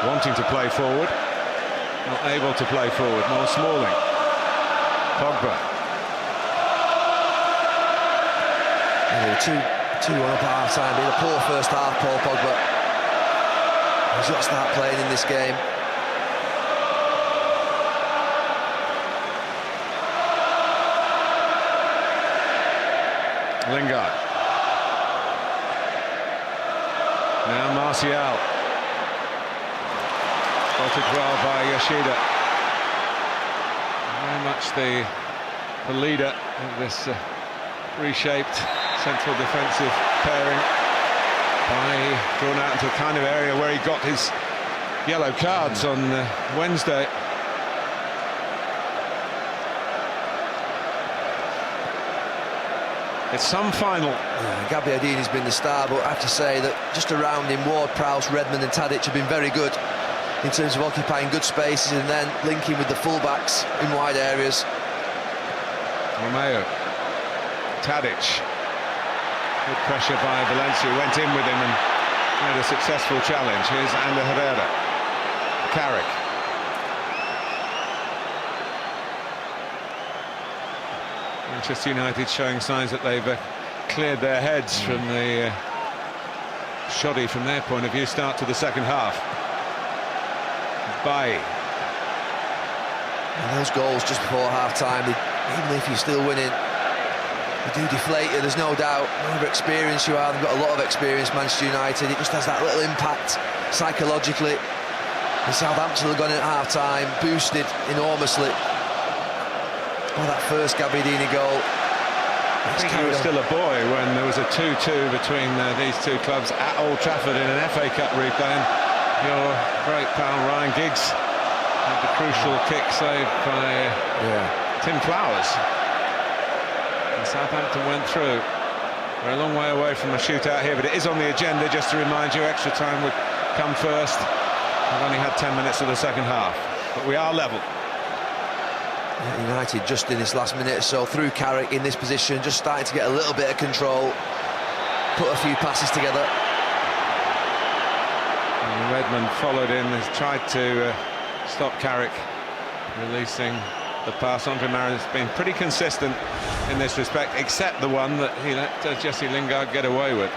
wanting to play forward, not able to play forward. More Smalling. Pogba. They were 2-1 up at half time. Been a poor first half, Paul Pogba. He's got to start playing in this game. Lingard. Now Martial. Spotted well by Yoshida. Very much the leader of this reshaped central defensive pairing. Drawn out into a kind of area where he got his yellow cards on Wednesday. It's some final. Gabbiadini's been the star, but I have to say that just around him, Ward, Prowse, Redmond and Tadic have been very good in terms of occupying good spaces and then linking with the fullbacks in wide areas. Romeo. Tadic. Good pressure by Valencia, went in with him and made a successful challenge. Here's Ander Herrera. Carrick. Manchester United showing signs that they've cleared their heads from the shoddy, from their point of view, start to the second half. Bailly. And those goals just before half-time, even if you're still winning, they do deflate you, there's no doubt. However experienced you are, they've got a lot of experience, Manchester United. It just has that little impact psychologically. And Southampton have gone in at half-time, boosted enormously. Oh, that first Gabbiadini goal. I think he was still a boy when there was a 2-2 between these two clubs at Old Trafford in an FA Cup replay. And your great pal Ryan Giggs had the crucial kick saved by Tim Flowers. And Southampton went through. We're a long way away from a shootout here, but it is on the agenda, just to remind you. Extra time would come first. We've only had 10 minutes of the second half, but we are level. United just in this last minute or so through Carrick in this position, just starting to get a little bit of control, put a few passes together. And Redmond followed in, has tried to stop Carrick releasing the pass. Andre Marin's been pretty consistent in this respect, except the one that he let Jesse Lingard get away with.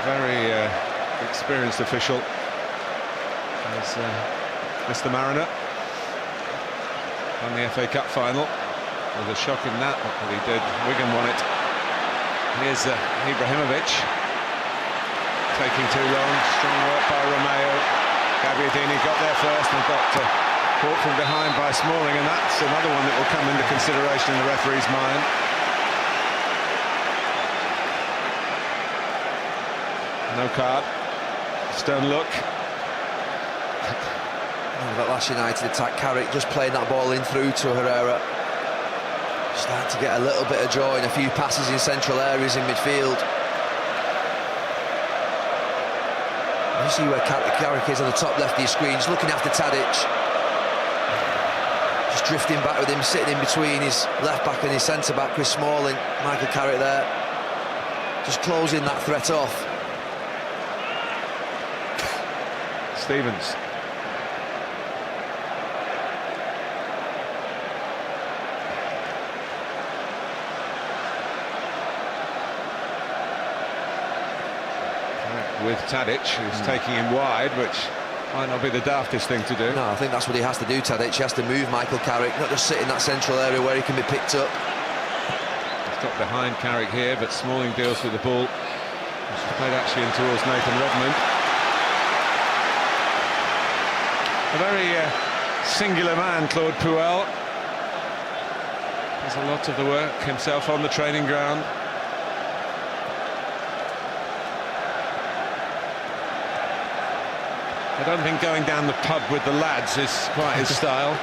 Very experienced official as Mr. Mariner on the FA Cup final. With a shock in that, what he did. Wigan won it. Here's Ibrahimovic taking too long. Strong work by Romeo. Gabbiadini got there first and got caught from behind by Smalling, and that's another one that will come into consideration in the referee's mind. No card. Stern look. That last United attack, Carrick just playing that ball in through to Herrera. Starting to get a little bit of joy in a few passes in central areas in midfield. You see where Carrick is on the top left of your screen, just looking after Tadic. Just just drifting back with him, sitting in between his left-back and his centre-back, Chris Smalling. Michael Carrick there, just closing that threat off. Stevens. With Tadic, who's taking him wide, which might not be the daftest thing to do. No, I think that's what he has to do, Tadic. He has to move Michael Carrick, not just sit in that central area where he can be picked up. He's got behind Carrick here, but Smalling deals with the ball. She's played actually in towards Nathan Redmond. A very singular man, Claude Puel. Does a lot of the work himself on the training ground. I don't think going down the pub with the lads is quite his style.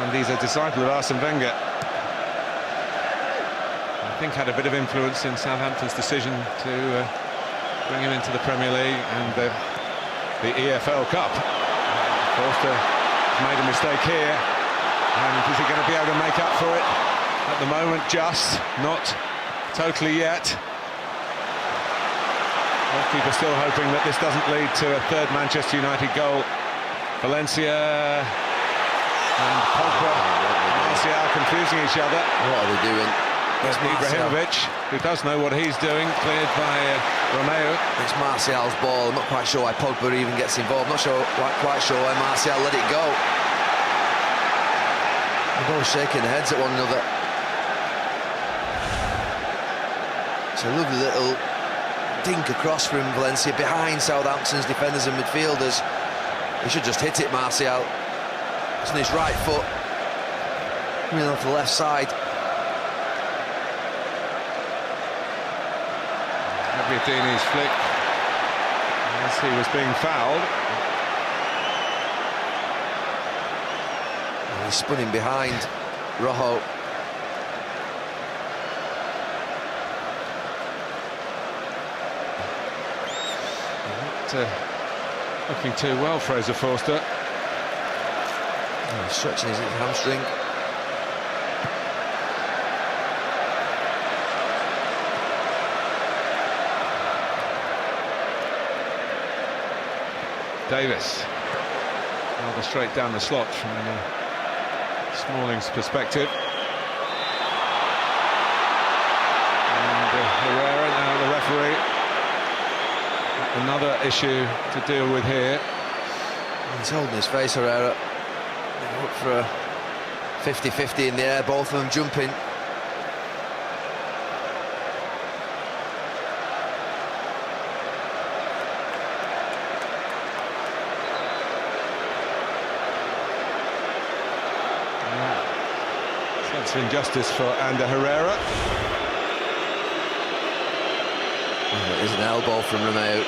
And he's a disciple of Arsene Wenger. I think had a bit of influence in Southampton's decision to bring him into the Premier League and the EFL Cup. Forster made a mistake here, and is he going to be able to make up for it? At the moment, just not totally yet. Goalkeeper still hoping that this doesn't lead to a third Manchester United goal. Valencia and Pogba, Martial confusing each other. What are they doing? There's Ibrahimovic, who does know what he's doing, cleared by Romeo. It's Martial's ball. I'm not quite sure why Pogba even gets involved. Not quite sure why Martial let it go. They're both shaking their heads at one another. It's a lovely little dink across from Valencia behind Southampton's defenders and midfielders. He should just hit it, Martial. It's on his right foot, coming off the left side. Abbiadini's flick as he was being fouled. And he spun him behind Rojo. Looking too well, Fraser Forster. Oh, stretching his hamstring. Davis, rather straight down the slot from Smalling's perspective. And Herrera, now the referee. Another issue to deal with here. He's holding his face, Herrera. Up for a 50-50 in the air, both of them jumping. Sense of injustice for Ander Herrera. Oh, it is an elbow from Romeo.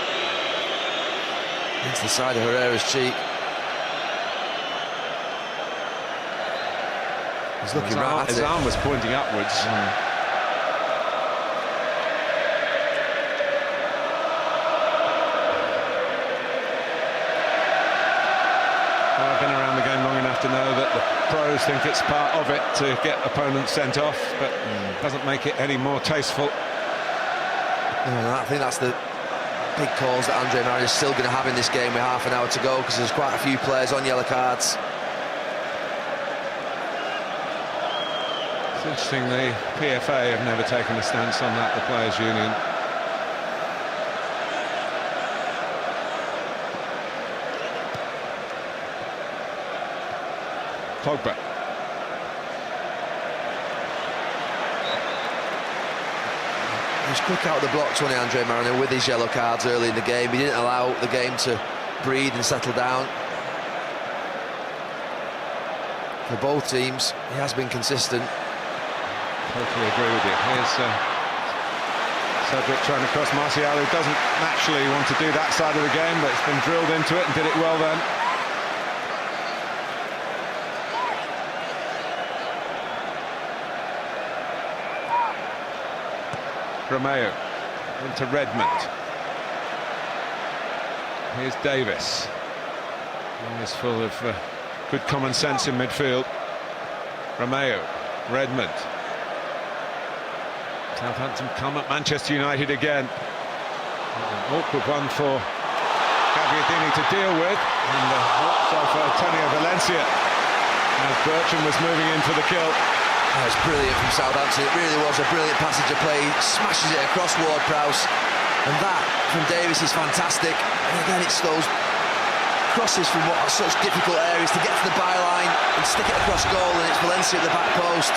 Into the side of Herrera's cheek. He's looking right at it. His arm was pointing upwards. Well, I've been around the game long enough to know that the pros think it's part of it to get opponents sent off, but doesn't make it any more tasteful. I think that's the big calls that Andre Marin is still going to have in this game with half an hour to go, because there's quite a few players on yellow cards. It's interesting, the PFA have never taken a stance on that, the Players' Union. Pogba. He was quick out of the blocks, wasn't he, Andre Marino, with his yellow cards early in the game. He didn't allow the game to breathe and settle down. For both teams, he has been consistent. Totally agree with you. Here's Cedric trying to cross Martial, who doesn't naturally want to do that side of the game, but it's been drilled into it and did it well then. Romeo into Redmond. Here's Davis. He's full of good common sense in midfield. Romeo, Redmond. Southampton come at Manchester United again. An awkward one for Gabbiadini to deal with, and also for Antonio Valencia, as Bertrand was moving in for the kill. That was brilliant from Southampton. It really was a brilliant passage of play. He smashes it across Ward-Prowse, and that from Davis is fantastic. And again, it's those crosses from what are such difficult areas to get to the byline and stick it across goal, and it's Valencia at the back post.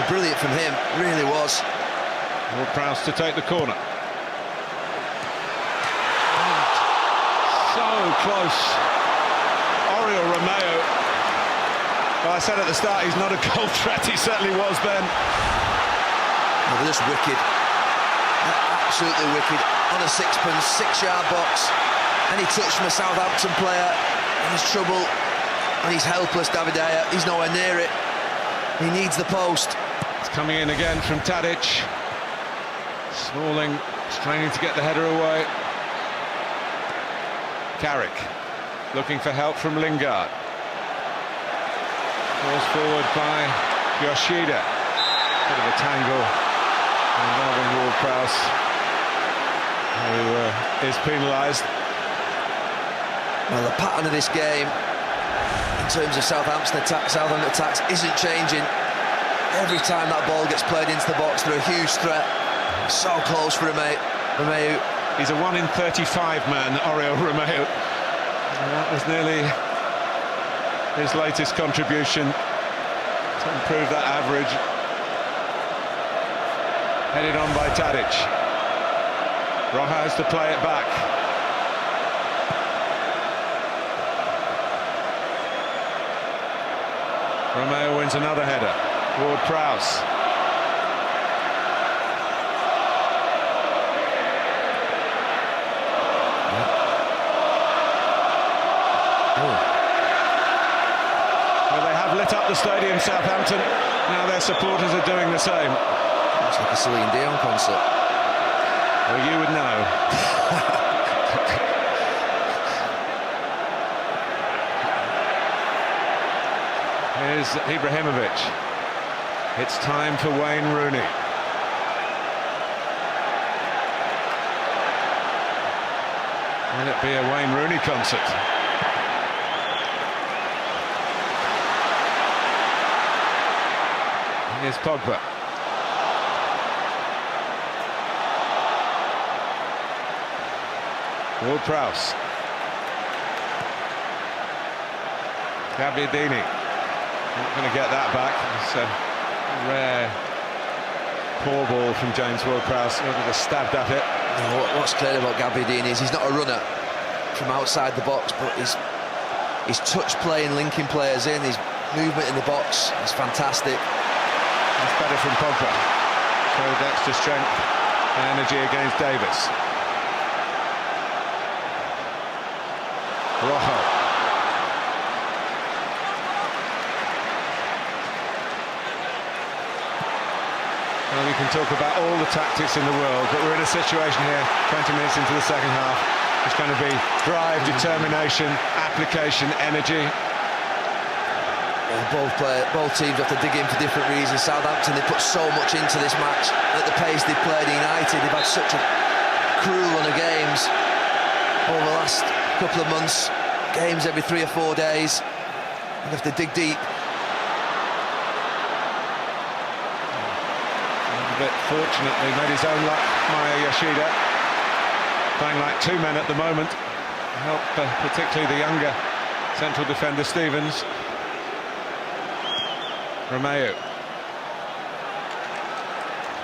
Brilliant from him, really was. Ward-Prowse to take the corner. So close. Oriol Romeo. Well, I said at the start he's not a goal threat. He certainly was then. Oh, they're just wicked. Absolutely wicked. On a sixpence, 6-yard box. Any touch from a Southampton player, and there's trouble. And he's helpless, David Aya. He's nowhere near it. He needs the post. It's coming in again from Tadic. Smalling straining to get the header away. Carrick looking for help from Lingard. Forced forward by Yoshida. Bit of a tangle involving Ward-Prowse, who is penalised. Well, the pattern of this game in terms of Southampton attacks isn't changing. Every time that ball gets played into the box, they're a huge threat. So close for Romeo. He's a 1 in 35 man, Oriol Romeo. And that was nearly his latest contribution to improve that average. Headed on by Tadic. Roja has to play it back. Romeo wins another header. Ward-Prowse. Well, they have lit up the stadium, Southampton. Now their supporters are doing the same. It's like a Celine Dion concert. Well, you would know. Here's Ibrahimovic. It's time for Wayne Rooney. Will it be a Wayne Rooney concert? Here's Pogba. Ward-Prowse. Gabbiadini. Not going to get that back. It's a rare poor ball from James Ward-Prowse. Would have stabbed at it. No, what's clear about Gabbiadini is he's not a runner from outside the box, but his touch play and linking players in, his movement in the box is fantastic. That's better from Pogba. Showed extra strength and energy against Davis. Rojo. Well, we can talk about all the tactics in the world, but we're in a situation here, 20 minutes into the second half. It's going to be drive, determination, application, energy. Both teams have to dig in for different reasons. Southampton, they put so much into this match. At the pace they've played United, they've had such a cruel run of games over the last couple of months. Games every 3 or 4 days. You have to dig deep. A bit fortunately made his own luck, Maya Yoshida. Playing like 2 men at the moment. Help particularly the younger central defender Stevens. Romeo.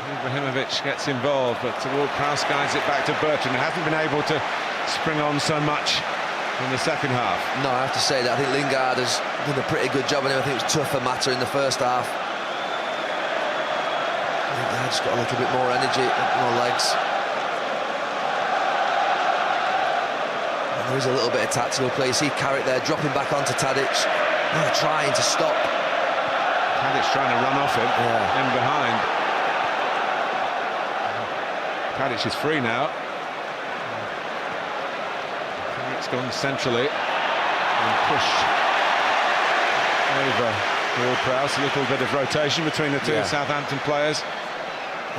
Ibrahimovic gets involved, but Ward-Prowse guides it back to Bertrand, who hasn't been able to spring on so much in the second half. No, I have to say that I think Lingard has done a pretty good job, and I think it was tougher matter in the first half. I think they just got a little bit more energy, more legs. And there is a little bit of tactical play. You see Carrick there dropping back onto Tadic, trying to stop. Tadic trying to run off him, in behind. Tadic is free now. It's gone centrally and pushed over Ward-Prowse. A little bit of rotation between the two Southampton players.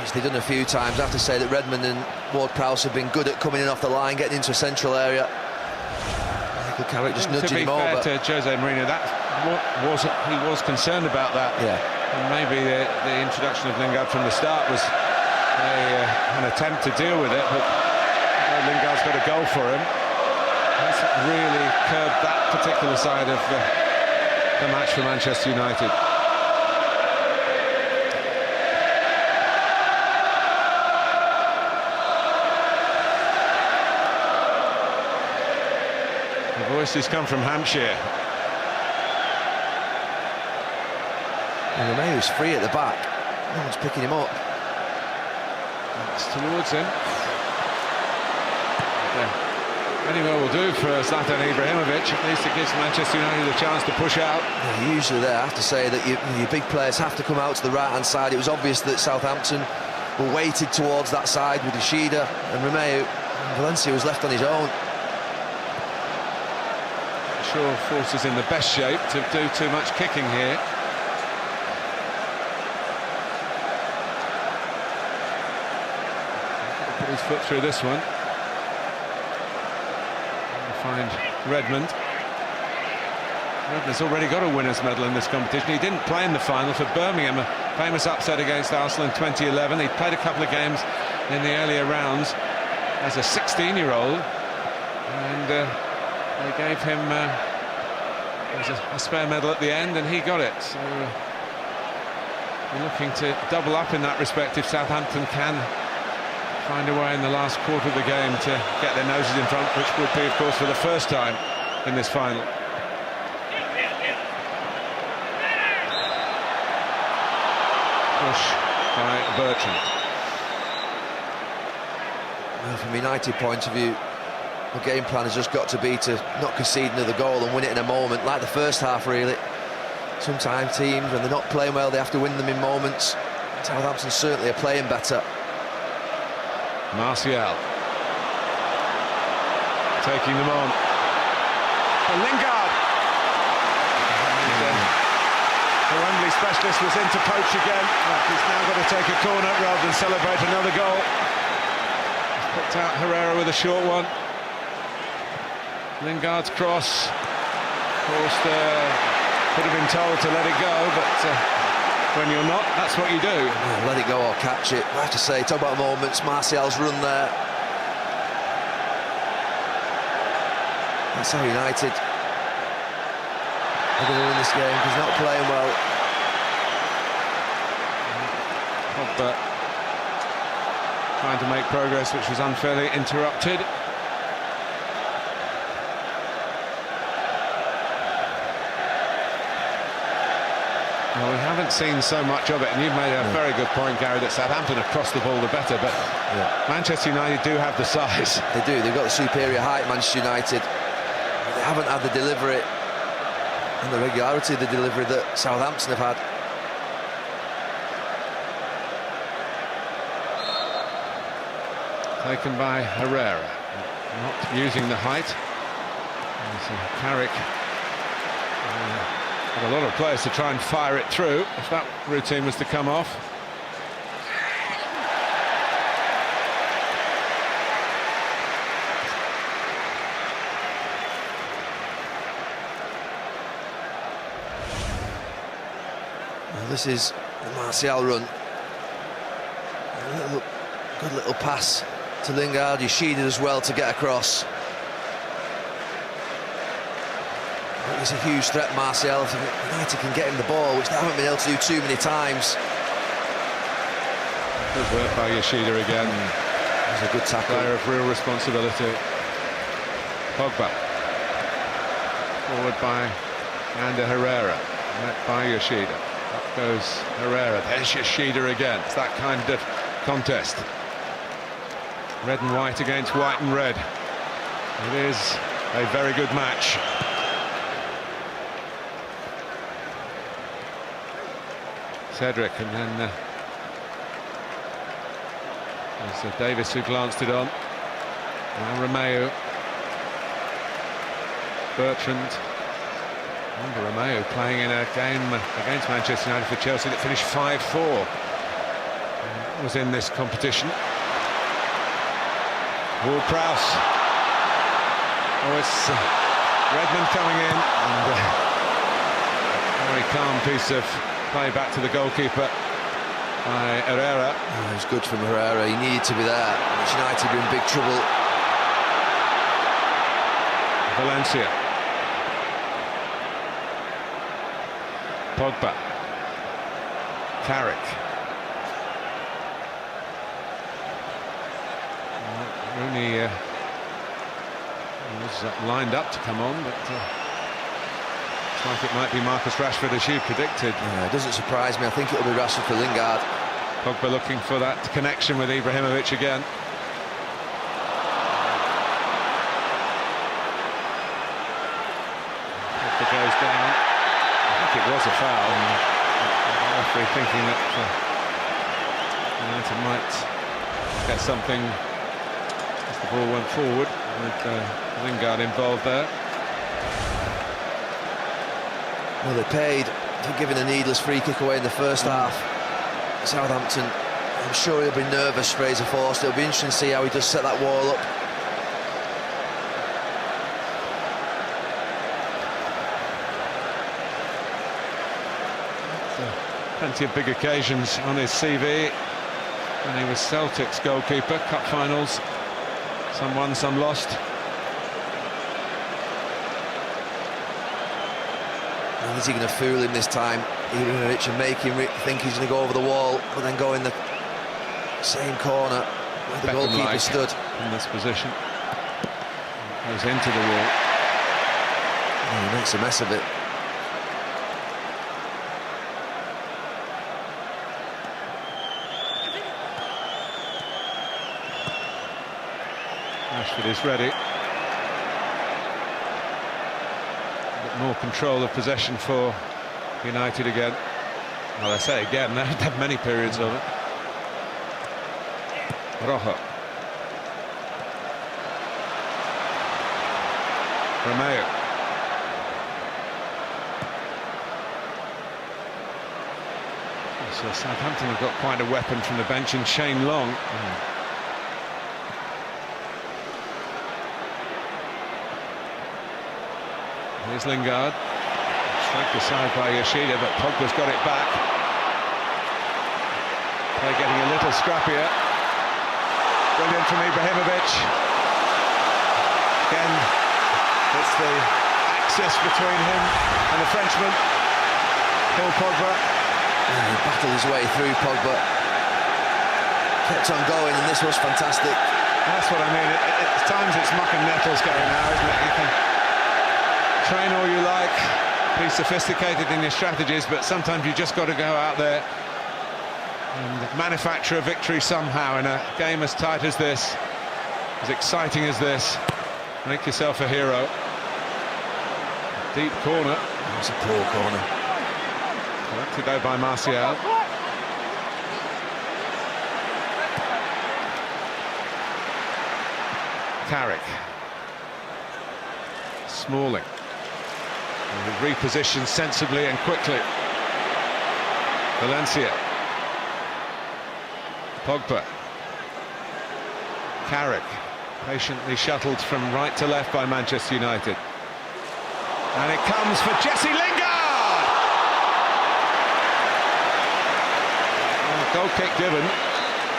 Which they've done a few times. I have to say that Redmond and Ward-Prowse have been good at coming in off the line, getting into a central area. Michael Carrick just nudging him over. To be fair to Jose Mourinho, he was concerned about that. Yeah. And maybe the introduction of Lingard from the start was an attempt to deal with it, but Lingard's got a goal for him. Hasn't really curbed that particular side of the match for Manchester United. The voices come from Hampshire. And Romeu's free at the back. No one's picking him up. It's towards him. Any well will do for Zlatan Ibrahimovic. At least it gives Manchester United a chance to push out. Yeah, usually there, I have to say that your big players have to come out to the right-hand side. It was obvious that Southampton were weighted towards that side with Yoshida and Romeu. And Valencia was left on his own. I'm sure Force is in the best shape to do too much kicking here. Put his foot through this one. Find Redmond. Redmond's already got a winner's medal in this competition. He didn't play in the final for Birmingham, a famous upset against Arsenal in 2011. He played a couple of games in the earlier rounds as a 16-year-old, and they gave him a spare medal at the end, and he got it. So we're looking to double up in that respect if Southampton can find a way in the last quarter of the game to get their noses in front, which would be, of course, for the first time in this final. Push by Bertrand. Well, from a United point of view, the game plan has just got to be to not concede another goal and win it in a moment, like the first half, really. Sometimes teams, when they're not playing well, they have to win them in moments. Southampton certainly are playing better. Martial taking them on. And Lingard. The Wembley specialist was into poach again. He's now got to take a corner rather than celebrate another goal. He's picked out Herrera with a short one. Lingard's cross. Of course, could have been told to let it go, but when you're not, that's what you do. Yeah, let it go or catch it. I have to say, talk about moments. Martial's run there. That's how United are going to win this game, because not playing well. Pogba trying to make progress, which was unfairly interrupted. Well, we haven't seen so much of it, and you've made a very good point, Gary, that Southampton have crossed the ball the better, but Manchester United do have the size. They do, they've got the superior height, Manchester United. They haven't had the delivery and the regularity of the delivery that Southampton have had. Taken by Herrera, not using the height. Carrick. A lot of players to try and fire it through if that routine was to come off. Well, this is the Martial run. Good little pass to Lingard. Yoshida as well to get across. He's a huge threat, Martial. If United can get him the ball, which they haven't been able to do too many times. Good work by Yoshida again. It was a good tackle. Player of real responsibility. Pogba. Forward by Ander Herrera. Met by Yoshida. Up goes Herrera. There's Yoshida again. It's that kind of contest. Red and white against white and red. It is a very good match. Cedric, and then there's Davis who glanced it on. Now Romeu. Bertrand. And Romeo playing in a game against Manchester United for Chelsea that finished 5-4. Was in this competition. Ward-Prowse. Oh, it's Redmond coming in, and a very calm piece of play back to the goalkeeper by Herrera. Oh, it was good from Herrera. He needed to be there. Manchester United were in big trouble. Valencia. Pogba. Carrick. Rooney was lined up to come on, but looks like it might be Marcus Rashford, as you predicted. Yeah, it doesn't surprise me. I think it'll be Rashford for Lingard. Pogba looking for that connection with Ibrahimovic again. Pogba goes down. I think it was a foul. The referee thinking that United might get something as the ball went forward, with Lingard involved there. Well, they paid for giving a needless free kick away in the first half. Southampton, I'm sure he'll be nervous, Fraser Forster. It'll be interesting to see how he does set that wall up. Plenty of big occasions on his CV when he was Celtic's goalkeeper. Cup finals, some won, some lost. And is he going to fool him this time, Ibrahimovic, and make him think he's going to go over the wall, but then go in the same corner where the goalkeeper stood? In this position, goes into the wall. Oh, he makes a mess of it. Rashford is ready. More control of possession for United again. Well, I say again, they've had many periods of it. Rojo. Romeo. So Southampton have got quite a weapon from the bench in Shane Long. Here's Lingard, stroked aside by Yoshida, but Pogba's got it back. Play getting a little scrappier. Brilliant from Ibrahimovic. Again, it's the axis between him and the Frenchman, Paul Pogba. Yeah, he battled his way through, Pogba. Kept on going, and this was fantastic. That's what I mean. At times it's muck and nettles going now, isn't it? You can train all you like, be sophisticated in your strategies, but sometimes you just got to go out there and manufacture a victory somehow in a game as tight as this, as exciting as this. Make yourself a hero. Deep corner. It's a poor corner. Collected though by Martial. Carrick. Smalling. Repositioned sensibly and quickly. Valencia. Pogba. Carrick. Patiently shuttled from right to left by Manchester United. And it comes for Jesse Lingard! Well, goal kick given.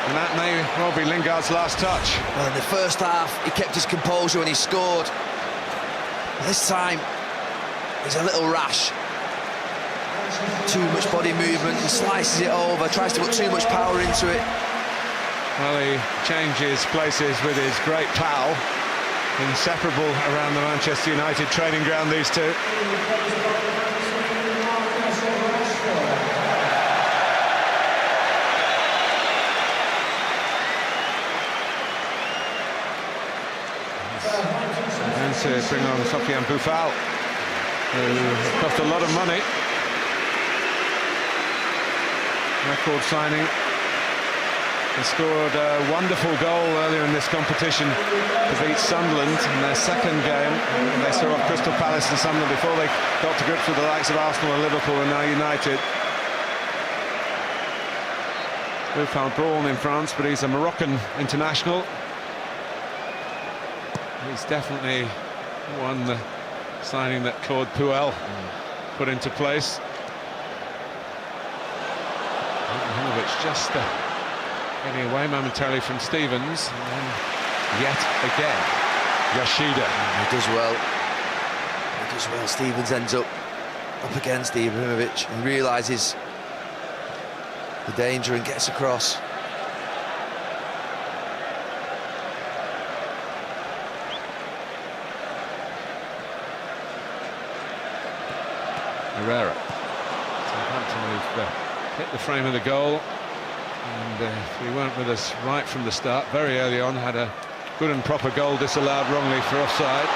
And that may well be Lingard's last touch. Well, in the first half, he kept his composure when he scored. This time, he's a little rash. Too much body movement, and slices it over, tries to put too much power into it. Well, he changes places with his great pal. Inseparable around the Manchester United training ground, these two. And to bring on Sofiane Boufal, who cost a lot of money. Record signing. He scored a wonderful goal earlier in this competition to beat Sunderland in their second game. They saw off Crystal Palace and Sunderland before they got to grips with the likes of Arsenal and Liverpool and now United. Boufal Braun in France, but he's a Moroccan international. He's definitely won the signing that Claude Puel put into place. Ibrahimovic just getting away momentarily from Stevens, and then yet again Yoshida. He does well. He does well. Stevens ends up against Ibrahimovic and realises the danger and gets across. Herrera. Southampton have hit the frame of the goal, and if we weren't with us right from the start, very early on, had a good and proper goal disallowed wrongly for offside.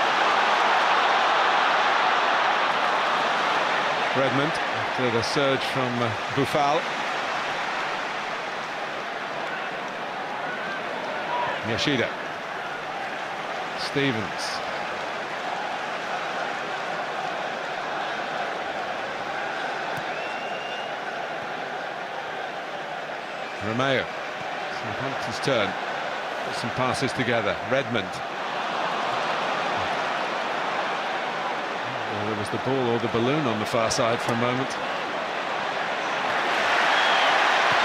Redmond after the surge from Boufal. Yoshida. Stevens. Romeo. Southampton's turn. Put some passes together. Redmond. Well, there was the ball or the balloon on the far side for a moment.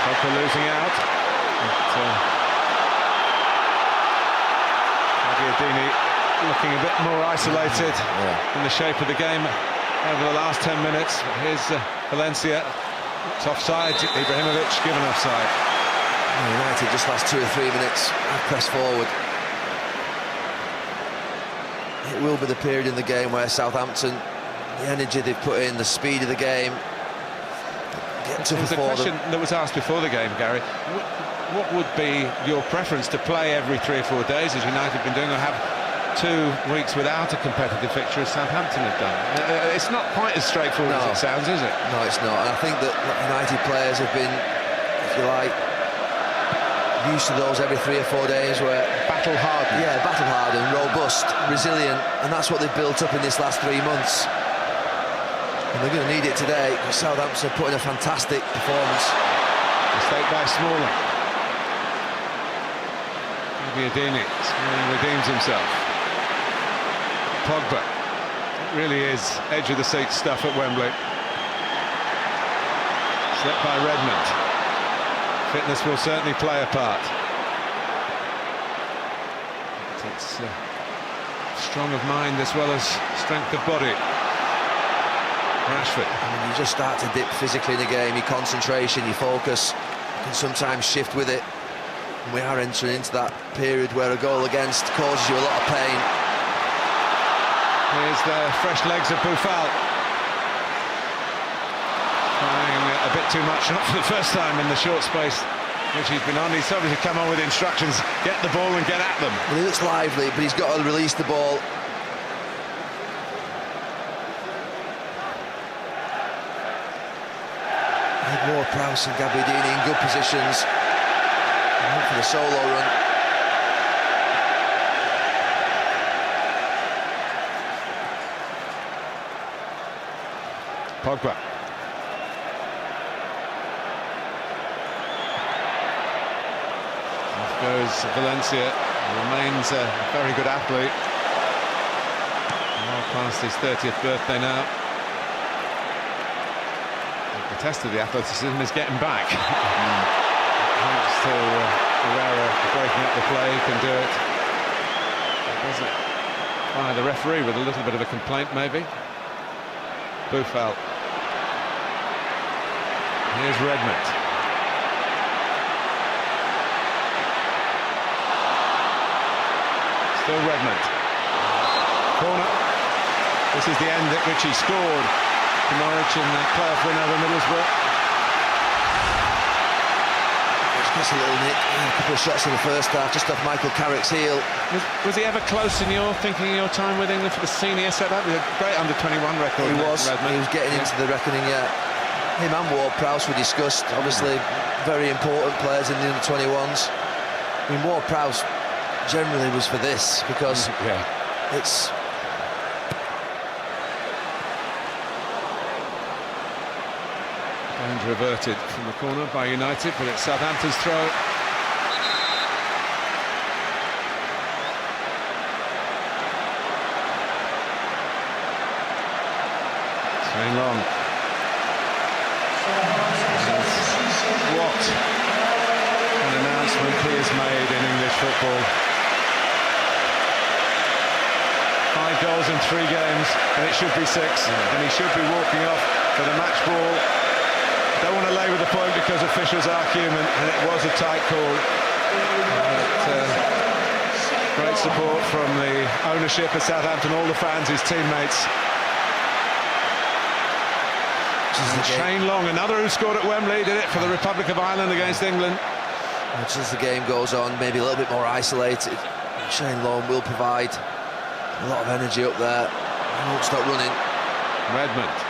Pogba losing out. Gagliardini looking a bit more isolated in the shape of the game over the last 10 minutes. Here's Valencia. It's offside. Ibrahimovic given offside. United just last 2 or 3 minutes have pressed forward. It will be the period in the game where Southampton, the energy they've put in, the speed of the game, get tougher for them. There's a question that was asked before the game, Gary. What would be your preference, to play every 3 or 4 days as United have been doing, or have 2 weeks without a competitive fixture as Southampton have done? It's not quite as straightforward as it sounds, is it? No, it's not. And I think that United players have been, if you like, used to those every 3 or 4 days where... Battle hardened. Yeah, battle hardened, robust, resilient, and that's what they've built up in this last 3 months. And they're going to need it today, because Southampton are putting a fantastic performance. Mistake by Smalling. Gagliardini. Smalling redeems himself. Pogba. It really is edge of the seat stuff at Wembley. Slipped by Redmond. Fitness will certainly play a part. It's strong of mind as well as strength of body. Rashford. I mean, you just start to dip physically in the game. Your concentration, your focus can sometimes shift with it. And we are entering into that period where a goal against causes you a lot of pain. Here's the fresh legs of Boufal. Trying a bit too much, not for the first time in the short space which he's been on. He's obviously come on with instructions, get the ball and get at them. Well, he looks lively, but he's got to release the ball. More Prowse and Gagliardini in good positions. And for the solo run. Pogba. Off goes Valencia. Remains a very good athlete. Well past his 30th birthday now. The test of the athleticism is getting back. Thanks to Herrera breaking up the play, he can do it. Does it by the referee with a little bit of a complaint, maybe. Boufal. Here's Redmond. Still Redmond. Corner. This is the end at which he scored. Norwich in that playoff win over Middlesbrough. Just a little nick, a couple of shots in the first half, just off Michael Carrick's heel. Was he ever close in your thinking of your time with England for the senior setup? He had a great under-21 record. He was getting into the reckoning, yeah. Him and Ward-Prowse were discussed, obviously very important players in the under-21s. I mean, Ward-Prowse generally was for this, because it's Challenge reverted from the corner by United, but it's Southampton's throw. Shane Long. What an announcement he has made in English football. 5 goals in 3 games, and it should be 6, and he should be walking off for the match ball. Don't want to labour the point because officials are human, and it was a tight call. Great support from the ownership of Southampton, all the fans, his teammates. And Shane Long, another who scored at Wembley, did it for the Republic of Ireland against England. Just as the game goes on, maybe a little bit more isolated, Shane Long will provide a lot of energy up there. He won't stop running. Redmond.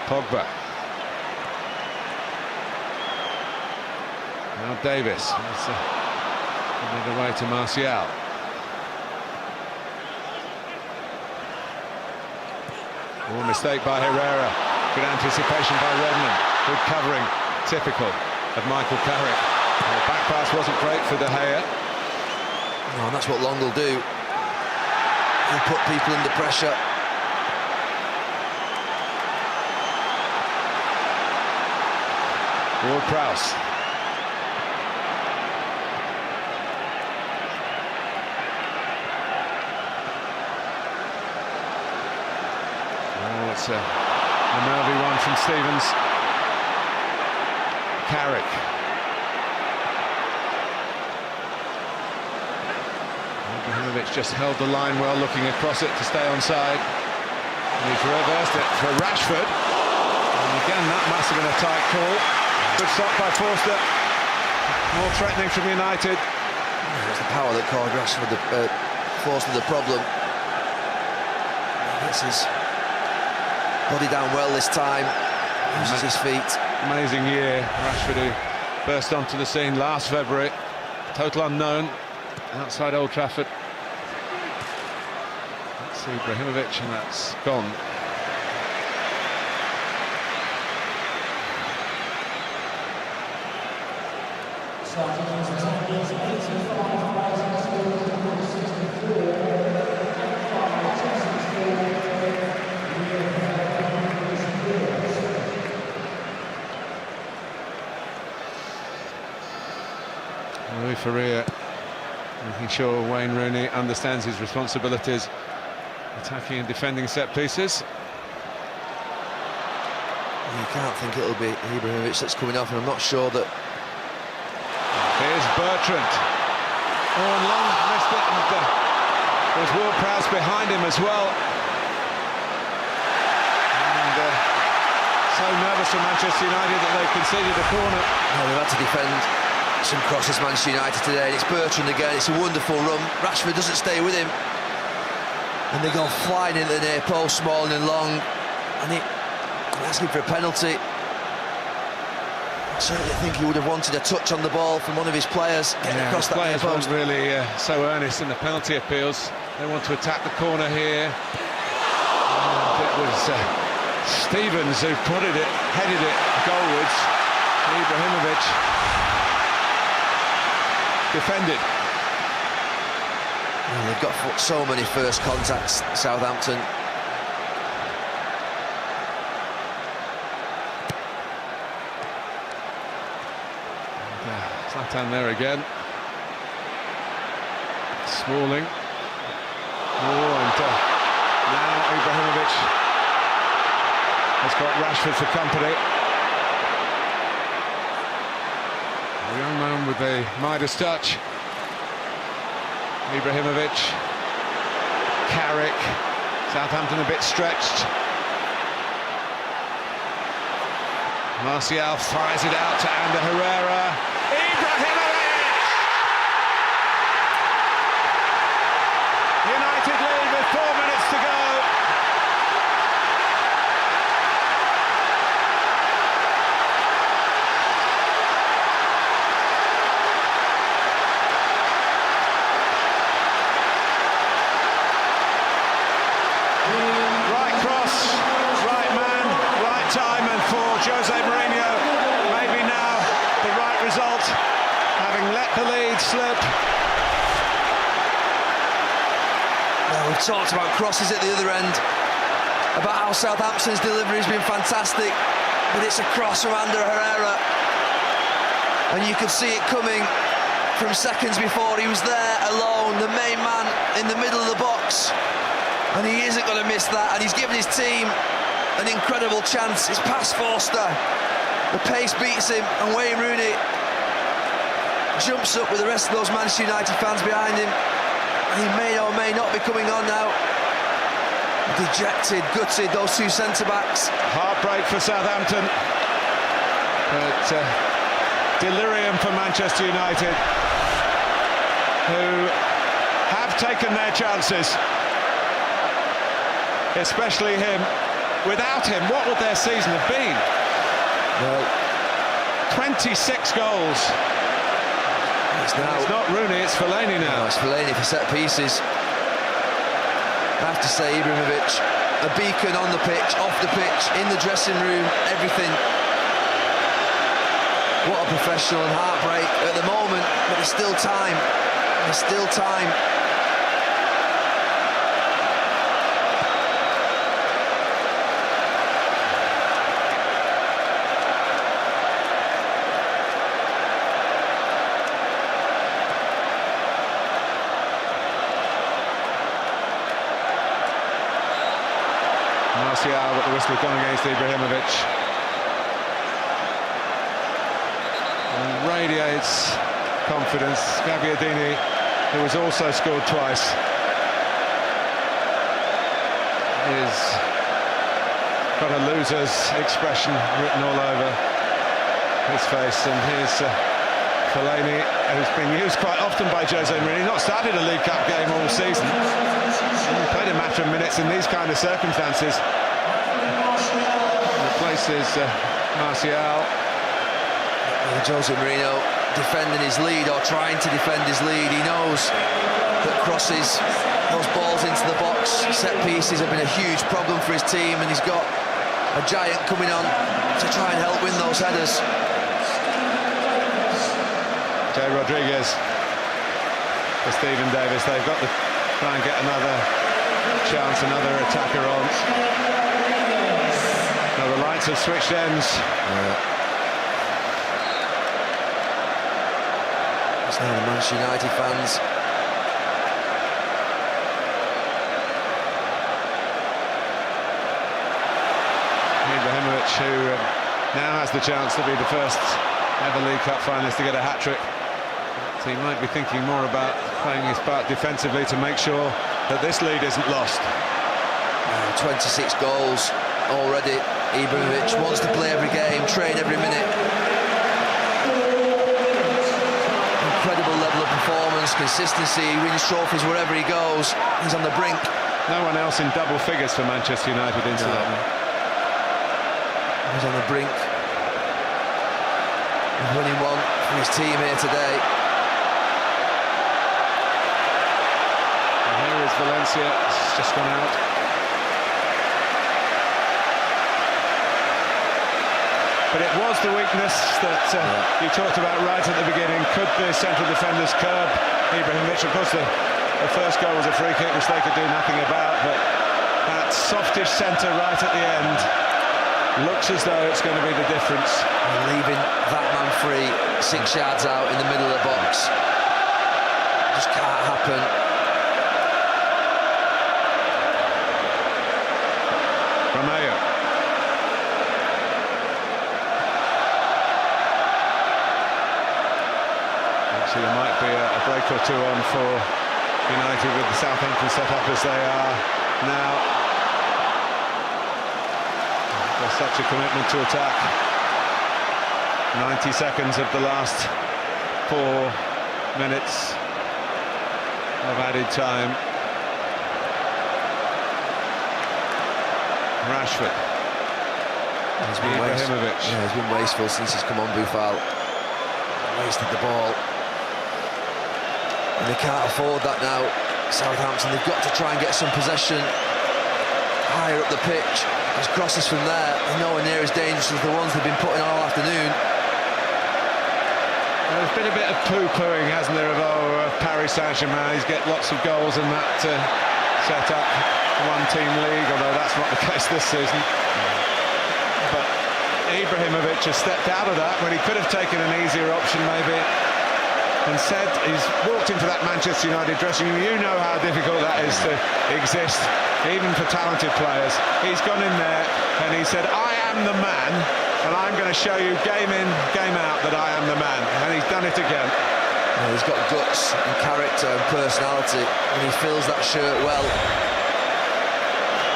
Pogba. Now Davis. Giving it away to Martial. Oh, mistake by Herrera. Good anticipation by Redmond. Good covering. Typical of Michael Carrick. The back pass wasn't great for De Gea. No, and that's what Long will do. He'll put people under pressure. Ward-Prowse. Oh, it's a nervy one from Stevens. Carrick. Ibrahimovic just held the line well, looking across it to stay onside. And he's reversed it for Rashford. And again, that must have been a tight call. Good stop by Forster. More threatening from United. It was the power that caused Rashford Forster the problem. He gets his body down well this time. Uses his feet. Amazing year. Rashford, who burst onto the scene last February. Total unknown outside Old Trafford. That's Ibrahimovic, and that's gone. Louis Ferreira making sure Wayne Rooney understands his responsibilities, attacking and defending set pieces. You can't think it'll be Ibrahimovic that's coming off, and I'm not sure that. Here's Bertrand. Oh, and Long missed it, and there's Ward-Prowse behind him as well. And so nervous for Manchester United that they conceded a corner. Well, they've had to defend some crosses, Manchester United today, and it's Bertrand again. It's a wonderful run. Rashford doesn't stay with him, and they go flying into the near post, Smalling and Long, and he's asking for a penalty. I certainly think he would have wanted a touch on the ball from one of his players. Across the players weren't really so earnest in the penalty appeals. They want to attack the corner here. And it was Stevens who headed it goalwards. Ibrahimovic defended. Well, they've got so many first contacts, Southampton. Zlatan there again. Smalling. Oh, and now Ibrahimovic has got Rashford for company. A young man with a Midas touch. Ibrahimovic. Carrick. Southampton a bit stretched. Martial fires it out to Ander Herrera. Ibrahimovic! United lead with 4 minutes to go. Right cross, right man. time, and for Jose Mourinho, maybe now the right result, having let the lead slip. Well, we've talked about crosses at the other end, about how Southampton's delivery has been fantastic, but it's a cross from Ander Herrera, and you could see it coming from seconds before. He was there alone, the main man in the middle of the box, and he isn't going to miss that, and he's given his team an incredible chance. It's past Forster, the pace beats him, and Wayne Rooney jumps up with the rest of those Manchester United fans behind him. He may or may not be coming on now. Dejected, gutted, those two centre-backs. Heartbreak for Southampton, but delirium for Manchester United, who have taken their chances, especially him. Without him, what would their season have been? Well, 26 goals. It's not Rooney, it's Fellaini now. No, it's Fellaini for set pieces. I have to say, Ibrahimovic, a beacon on the pitch, off the pitch, in the dressing room, everything. What a professional, and heartbreak at the moment, but there's still time. There's still time. Martial, but the whistle has gone against Ibrahimovic. And radiates confidence. Gabbiadini, who has also scored twice, is got a loser's expression written all over his face. And here's Fellaini, who's been used quite often by Jose Mourinho. He's not started a League Cup game all season. He played a matter of minutes in these kind of circumstances. Replaces Martial. Jose Mourinho defending his lead, or trying to defend his lead. He knows that crosses, those balls into the box, set pieces have been a huge problem for his team, and he's got a giant coming on to try and help win those headers. Jay Rodriguez for Stephen Davis. They've got to try and get another chance, another attacker on. Now the lights have switched ends. It's now the Manchester United fans. Ibrahimovic, who now has the chance to be the first ever League Cup finalist to get a hat-trick. So he might be thinking more about playing his part defensively to make sure that this lead isn't lost. 26 goals already. Ibrahimovic wants to play every game, train every minute. Incredible level of performance, consistency, he wins trophies wherever he goes. He's on the brink. No one else in double figures for Manchester United, incidentally. He's on the brink. He's winning one for his team here today. And here is Valencia, it's just gone out. But it was the weakness that you talked about right at the beginning. Could the central defenders curb Ibrahimovic? Of course, the first goal was a free kick, which they could do nothing about, but that softish centre right at the end looks as though it's going to be the difference. And leaving that man free 6 yards out in the middle of the box. Just can't happen. Romeo. Actually, there might be a break or two on for United with the Southampton set up as they are now. There's such a commitment to attack. 90 seconds of the last 4 minutes of added time. Rashford. He's been Ibrahimovic. Yeah, he's been wasteful since he's come on, Boufal. Wasted the ball. And they can't afford that now. Southampton, they've got to try and get some possession. higher up the pitch. His crosses from there are nowhere near as dangerous as the ones they've been putting all afternoon. There's been a bit of poo-pooing, hasn't there, of Paris Saint-Germain. He's get lots of goals in that set up one-team league, although that's not the case this season. But Ibrahimovic has stepped out of that when he could have taken an easier option, maybe. Instead, he's walked into that Manchester United dressing room. You know how difficult that is to exist, even for talented players. He's gone in there and he said, I am the man, and I'm going to show you game in, game out that I am the man. And he's done it again. Well, he's got guts and character and personality, and he fills that shirt well.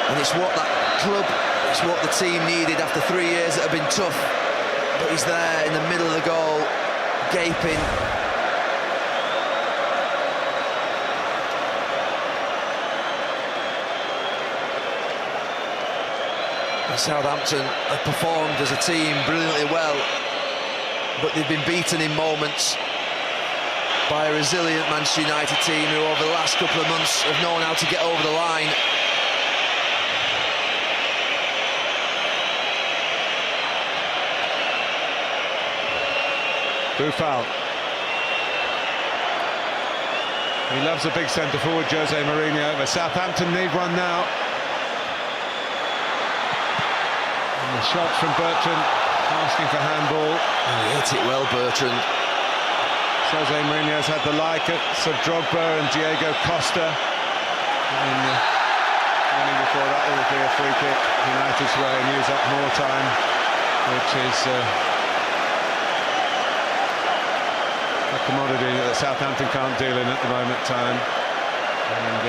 And it's what that club, it's what the team needed after 3 years that have been tough. But he's there in the middle of the goal, gaping. Southampton have performed as a team brilliantly well, but they've been beaten in moments by a resilient Manchester United team who over the last couple of months have known how to get over the line. Buffal. He loves a big centre forward, Jose Mourinho, but Southampton need one now. The shot from Bertrand, asking for handball. Oh, he hit it well, Bertrand. Jose Mourinho's had the likes of Drogba and Diego Costa. And only before that it will be a free kick United's way and use up more time, which is a commodity that Southampton can't deal in at the moment time. And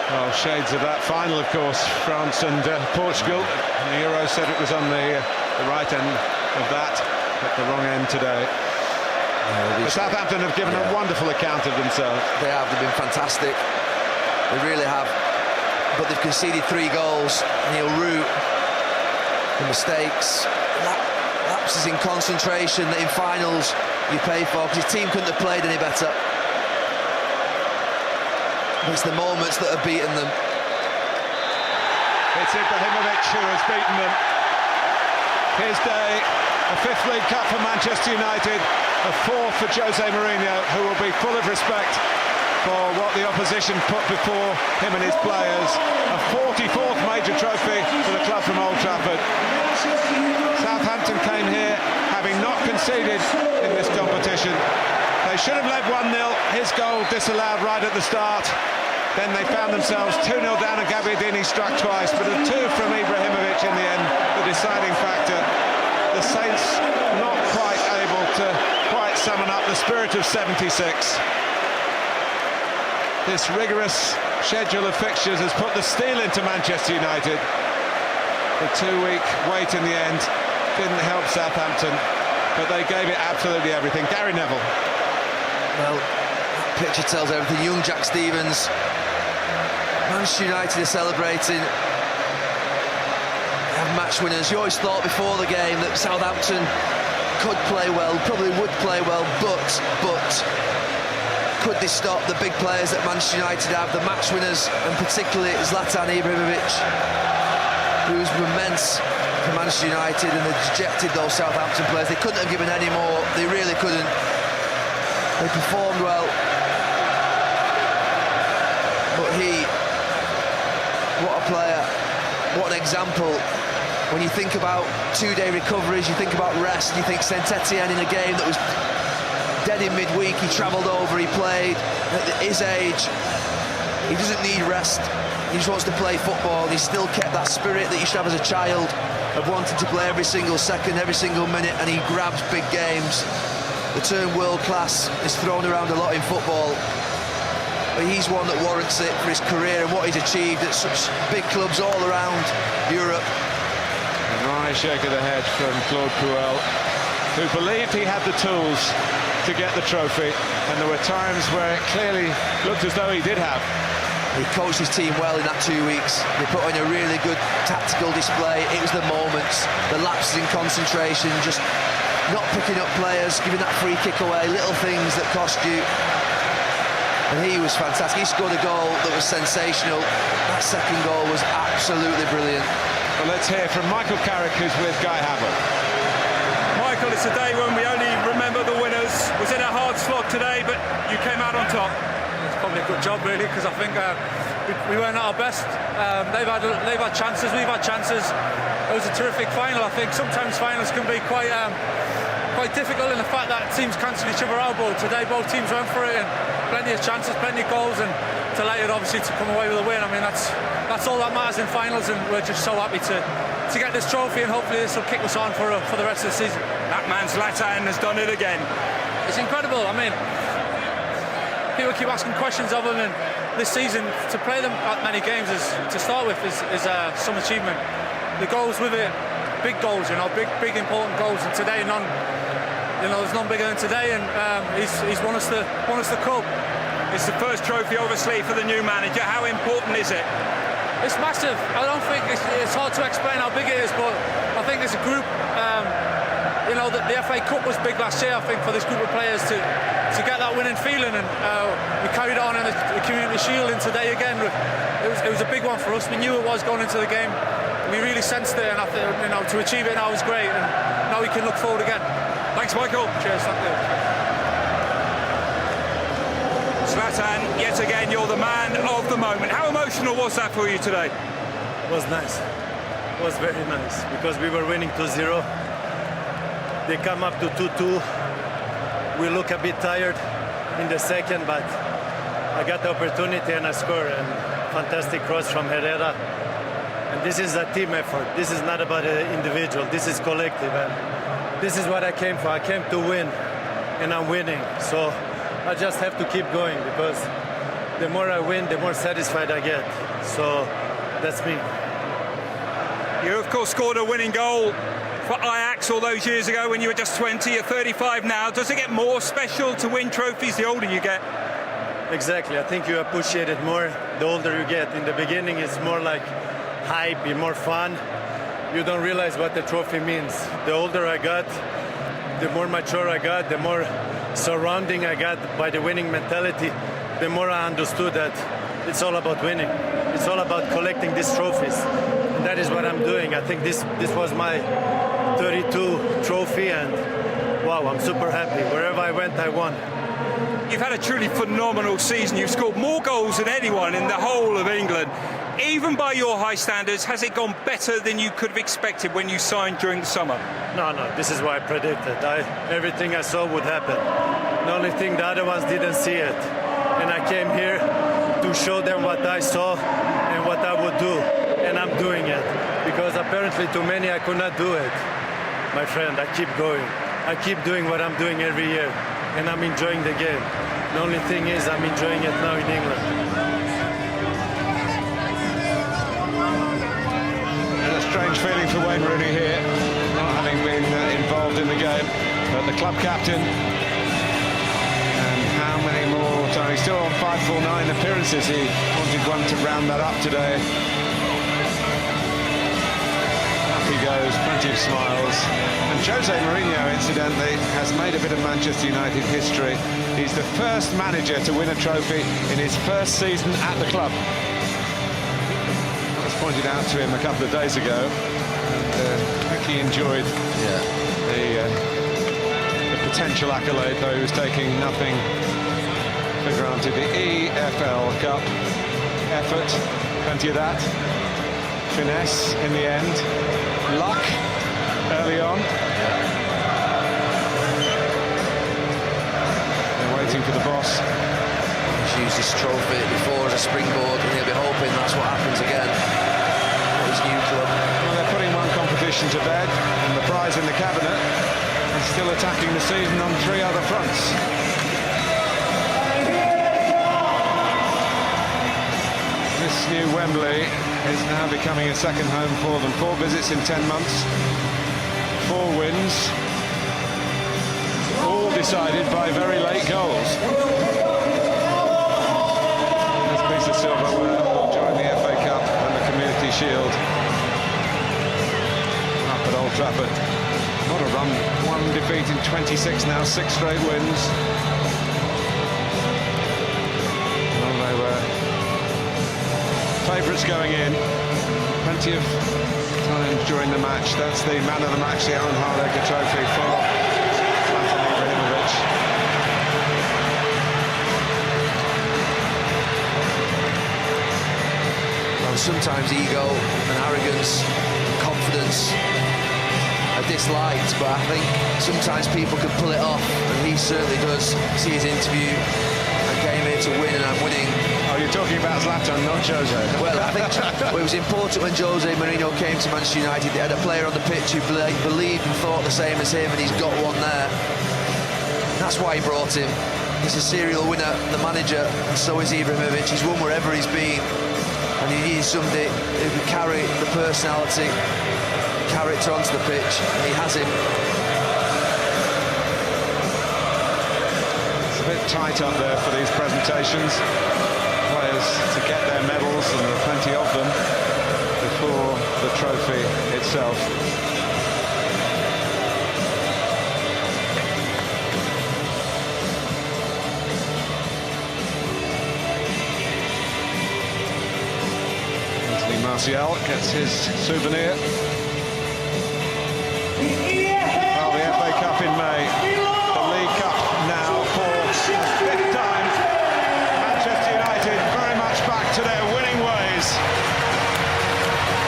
well, shades of that final, of course, France and Portugal. The Euros said it was on the right end of that, but the wrong end today. But Southampton have given a wonderful account of themselves. They have, they've been fantastic. They really have. But they've conceded 3 goals, and he'll rue the mistakes, lapses in concentration that in finals you pay for, because his team couldn't have played any better. It's the moments that have beaten them. It's Ibrahimovic who has beaten them. His day, a 5th League Cup for Manchester United, a 4th for Jose Mourinho, who will be full of respect for what the opposition put before him and his players. A 44th major trophy for the club from Old Trafford. Southampton came here having not conceded in this competition. They should have led 1-0, his goal disallowed right at the start. Then they found themselves 2-0 down and Gabbiadini struck twice, but a 2 from Ibrahimovic in the end, the deciding factor. The Saints not quite able to quite summon up the spirit of '76. This rigorous schedule of fixtures has put the steel into Manchester United. The 2-week wait in the end didn't help Southampton, but they gave it absolutely everything. Gary Neville. Well, that picture tells everything. Young Jack Stevens. Manchester United are celebrating. They have match winners. You always thought before the game that Southampton could play well, probably would play well, but could they stop the big players that Manchester United have, the match winners, and particularly Zlatan Ibrahimovic, who's immense for Manchester United, and they dejected those Southampton players. They couldn't have given any more. They really couldn't. They performed well, but what a player, what an example. When you think about 2-day recoveries, you think about rest, you think Saint-Etienne in a game that was dead in midweek, he travelled over, he played. At his age, he doesn't need rest, he just wants to play football. He still kept that spirit that you should have as a child, of wanting to play every single second, every single minute, and he grabs big games. The term world class is thrown around a lot in football, but he's one that warrants it for his career and what he's achieved at such big clubs all around Europe. A nice shake of the head from Claude Puel, who believed he had the tools to get the trophy, and there were times where it clearly looked as though he did have. He coached his team well in that 2 weeks. They put in a really good tactical display. It was the moments, the lapses in concentration, just not picking up players, giving that free kick away, little things that cost you. And he was fantastic. He scored a goal that was sensational. That that second goal was absolutely brilliant. Well, let's hear from Michael Carrick, who's with Guy Havertz. Michael, it's a day when we only remember the winners. Was it a hard slog today, but you came out on top? It's probably a good job, really, because I think we weren't at our best. They've had chances, we've had chances. It was a terrific final. I think sometimes finals can be quite difficult in the fact that teams cancel each other out, but today both teams went for it and plenty of chances, plenty of goals, and delighted obviously to come away with a win. I mean, that's all that matters in finals, and we're just so happy to get this trophy, and hopefully this will kick us on for the rest of the season. That man Zlatan has done it again. It's incredible. I mean, people keep asking questions of him, and this season to play them at many games to start with is some achievement. The goals with it, big goals, big important goals, and today there's none bigger than today, and he's won us the cup. It's the first trophy, obviously, for the new manager. How important is it? It's massive. I don't think it's hard to explain how big it is, but I think as a group, the FA Cup was big last year. I think for this group of players to get that winning feeling, and we carried it on in the Community Shield, and today again, it was a big one for us. We knew it was going into the game. We really sensed it, and I think, to achieve it now was great, and now we can look forward again. Thanks, Michael. Cheers, thank you. Zlatan, yet again, you're the man of the moment. How emotional was that for you today? It was nice. It was very nice because we were winning 2-0. They come up to 2-2. We look a bit tired in the second, but I got the opportunity and I scored. And fantastic cross from Herrera. And this is a team effort. This is not about an individual. This is collective. And this is what I came for. I came to win, and I'm winning. So I just have to keep going, because the more I win, the more satisfied I get. So that's me. You, of course, scored a winning goal for Ajax all those years ago when you were just 20. You're 35 now. Does it get more special to win trophies the older you get? Exactly. I think you appreciate it more the older you get. In the beginning, it's more like hype, more fun. You don't realize what the trophy means. The older I got, the more mature I got, the more surrounding I got by the winning mentality, the more I understood that it's all about winning. It's all about collecting these trophies. And that is what I'm doing. I think this was my 32 trophy, and wow, I'm super happy. Wherever I went, I won. You've had a truly phenomenal season. You've scored more goals than anyone in the whole of England. Even by your high standards, has it gone better than you could have expected when you signed during the summer? No, this is what I predicted. Everything I saw would happen. The only thing the other ones didn't see it. And I came here to show them what I saw and what I would do. And I'm doing it. Because apparently to many I could not do it. My friend, I keep going. I keep doing what I'm doing every year. And I'm enjoying the game. The only thing is I'm enjoying it now in England. Strange feeling for Wayne Rooney here, not having been involved in the game, but the club captain, and how many more times? He's still on 5 full 9 appearances. He wanted one to round that up today. Up he goes, plenty of smiles. And Jose Mourinho, incidentally, has made a bit of Manchester United history. He's the first manager to win a trophy in his first season at the club. Pointed out to him a couple of days ago, and I think he enjoyed the potential accolade, though he was taking nothing for granted. The EFL Cup effort, plenty of that. Finesse in the end, luck early on. They're waiting for the boss. He's used this trophy before as a springboard, and he'll be hoping that's what happens again. New club. Well, they're putting one competition to bed, and the prize in the cabinet, and still attacking the season on 3 other fronts. This new Wembley is now becoming a second home for them. 4 visits in 10 months, 4 wins, all decided by very late goals. This piece of silverware will join the FA Cup and the Community Shield up at Old Trafford. What a run. 1 defeat in 26 now, 6 straight wins. Well, they were favourites going in. Plenty of time during the match. That's the man of the match, the Alan Harlager Trophy for Zlatan Ibrahimovic. Well, sometimes ego and arrogance, confidence are disliked, but I think sometimes people can pull it off, and he certainly does. See his interview, I came here to win and I'm winning. Oh, you're talking about Zlatan, not Jose. Well, I think it was important when Jose Mourinho came to Manchester United. They had a player on the pitch who believed and thought the same as him, and he's got one there. And that's why he brought him. He's a serial winner, the manager, and so is Ibrahimovic. He's won wherever he's been, and he needs somebody who can carry the personality, character onto the pitch, and he has him. It's a bit tight up there for these presentations. Players to get their medals, and there are plenty of them, before the trophy itself. Martial gets his souvenir. Well, the FA Cup in May, the League Cup now for the 5th time. Manchester United very much back to their winning ways.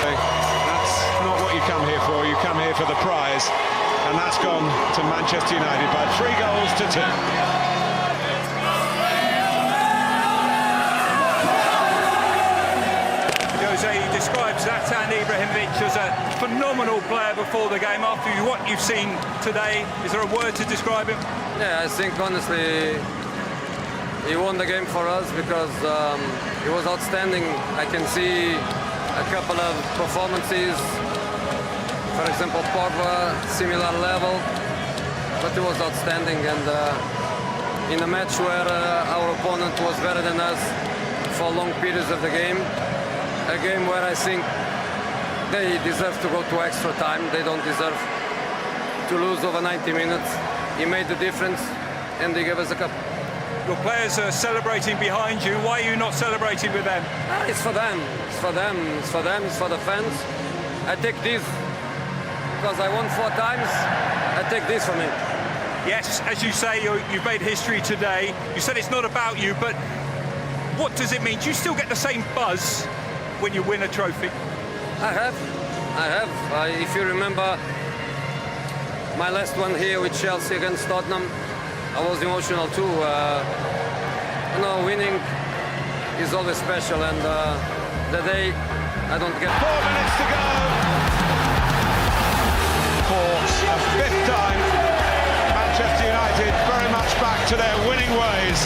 That's not what you come here for. You come here for the prize, and that's gone to Manchester United by 3 goals to 2. He describes Zlatan Ibrahimovic as a phenomenal player before the game. After what you've seen today, is there a word to describe him? Yeah, I think honestly he won the game for us because he was outstanding. I can see a couple of performances, for example Pogba, similar level, but he was outstanding. And in a match where our opponent was better than us for long periods of the game, a game where I think they deserve to go to extra time. They don't deserve to lose over 90 minutes. He made the difference, and they gave us a cup. Your players are celebrating behind you. Why are you not celebrating with them? It's for them. It's for them. It's for them. It's for the fans. I take this because I won 4 times. I take this for me. Yes, as you say, you've made history today. You said it's not about you, but what does it mean? Do you still get the same buzz when you win a trophy? I have. If you remember my last one here with Chelsea against Tottenham, I was emotional too. You know, winning is always special, and the day I don't get. 4 minutes to go. For a 5th time, Manchester United very much back to their winning ways.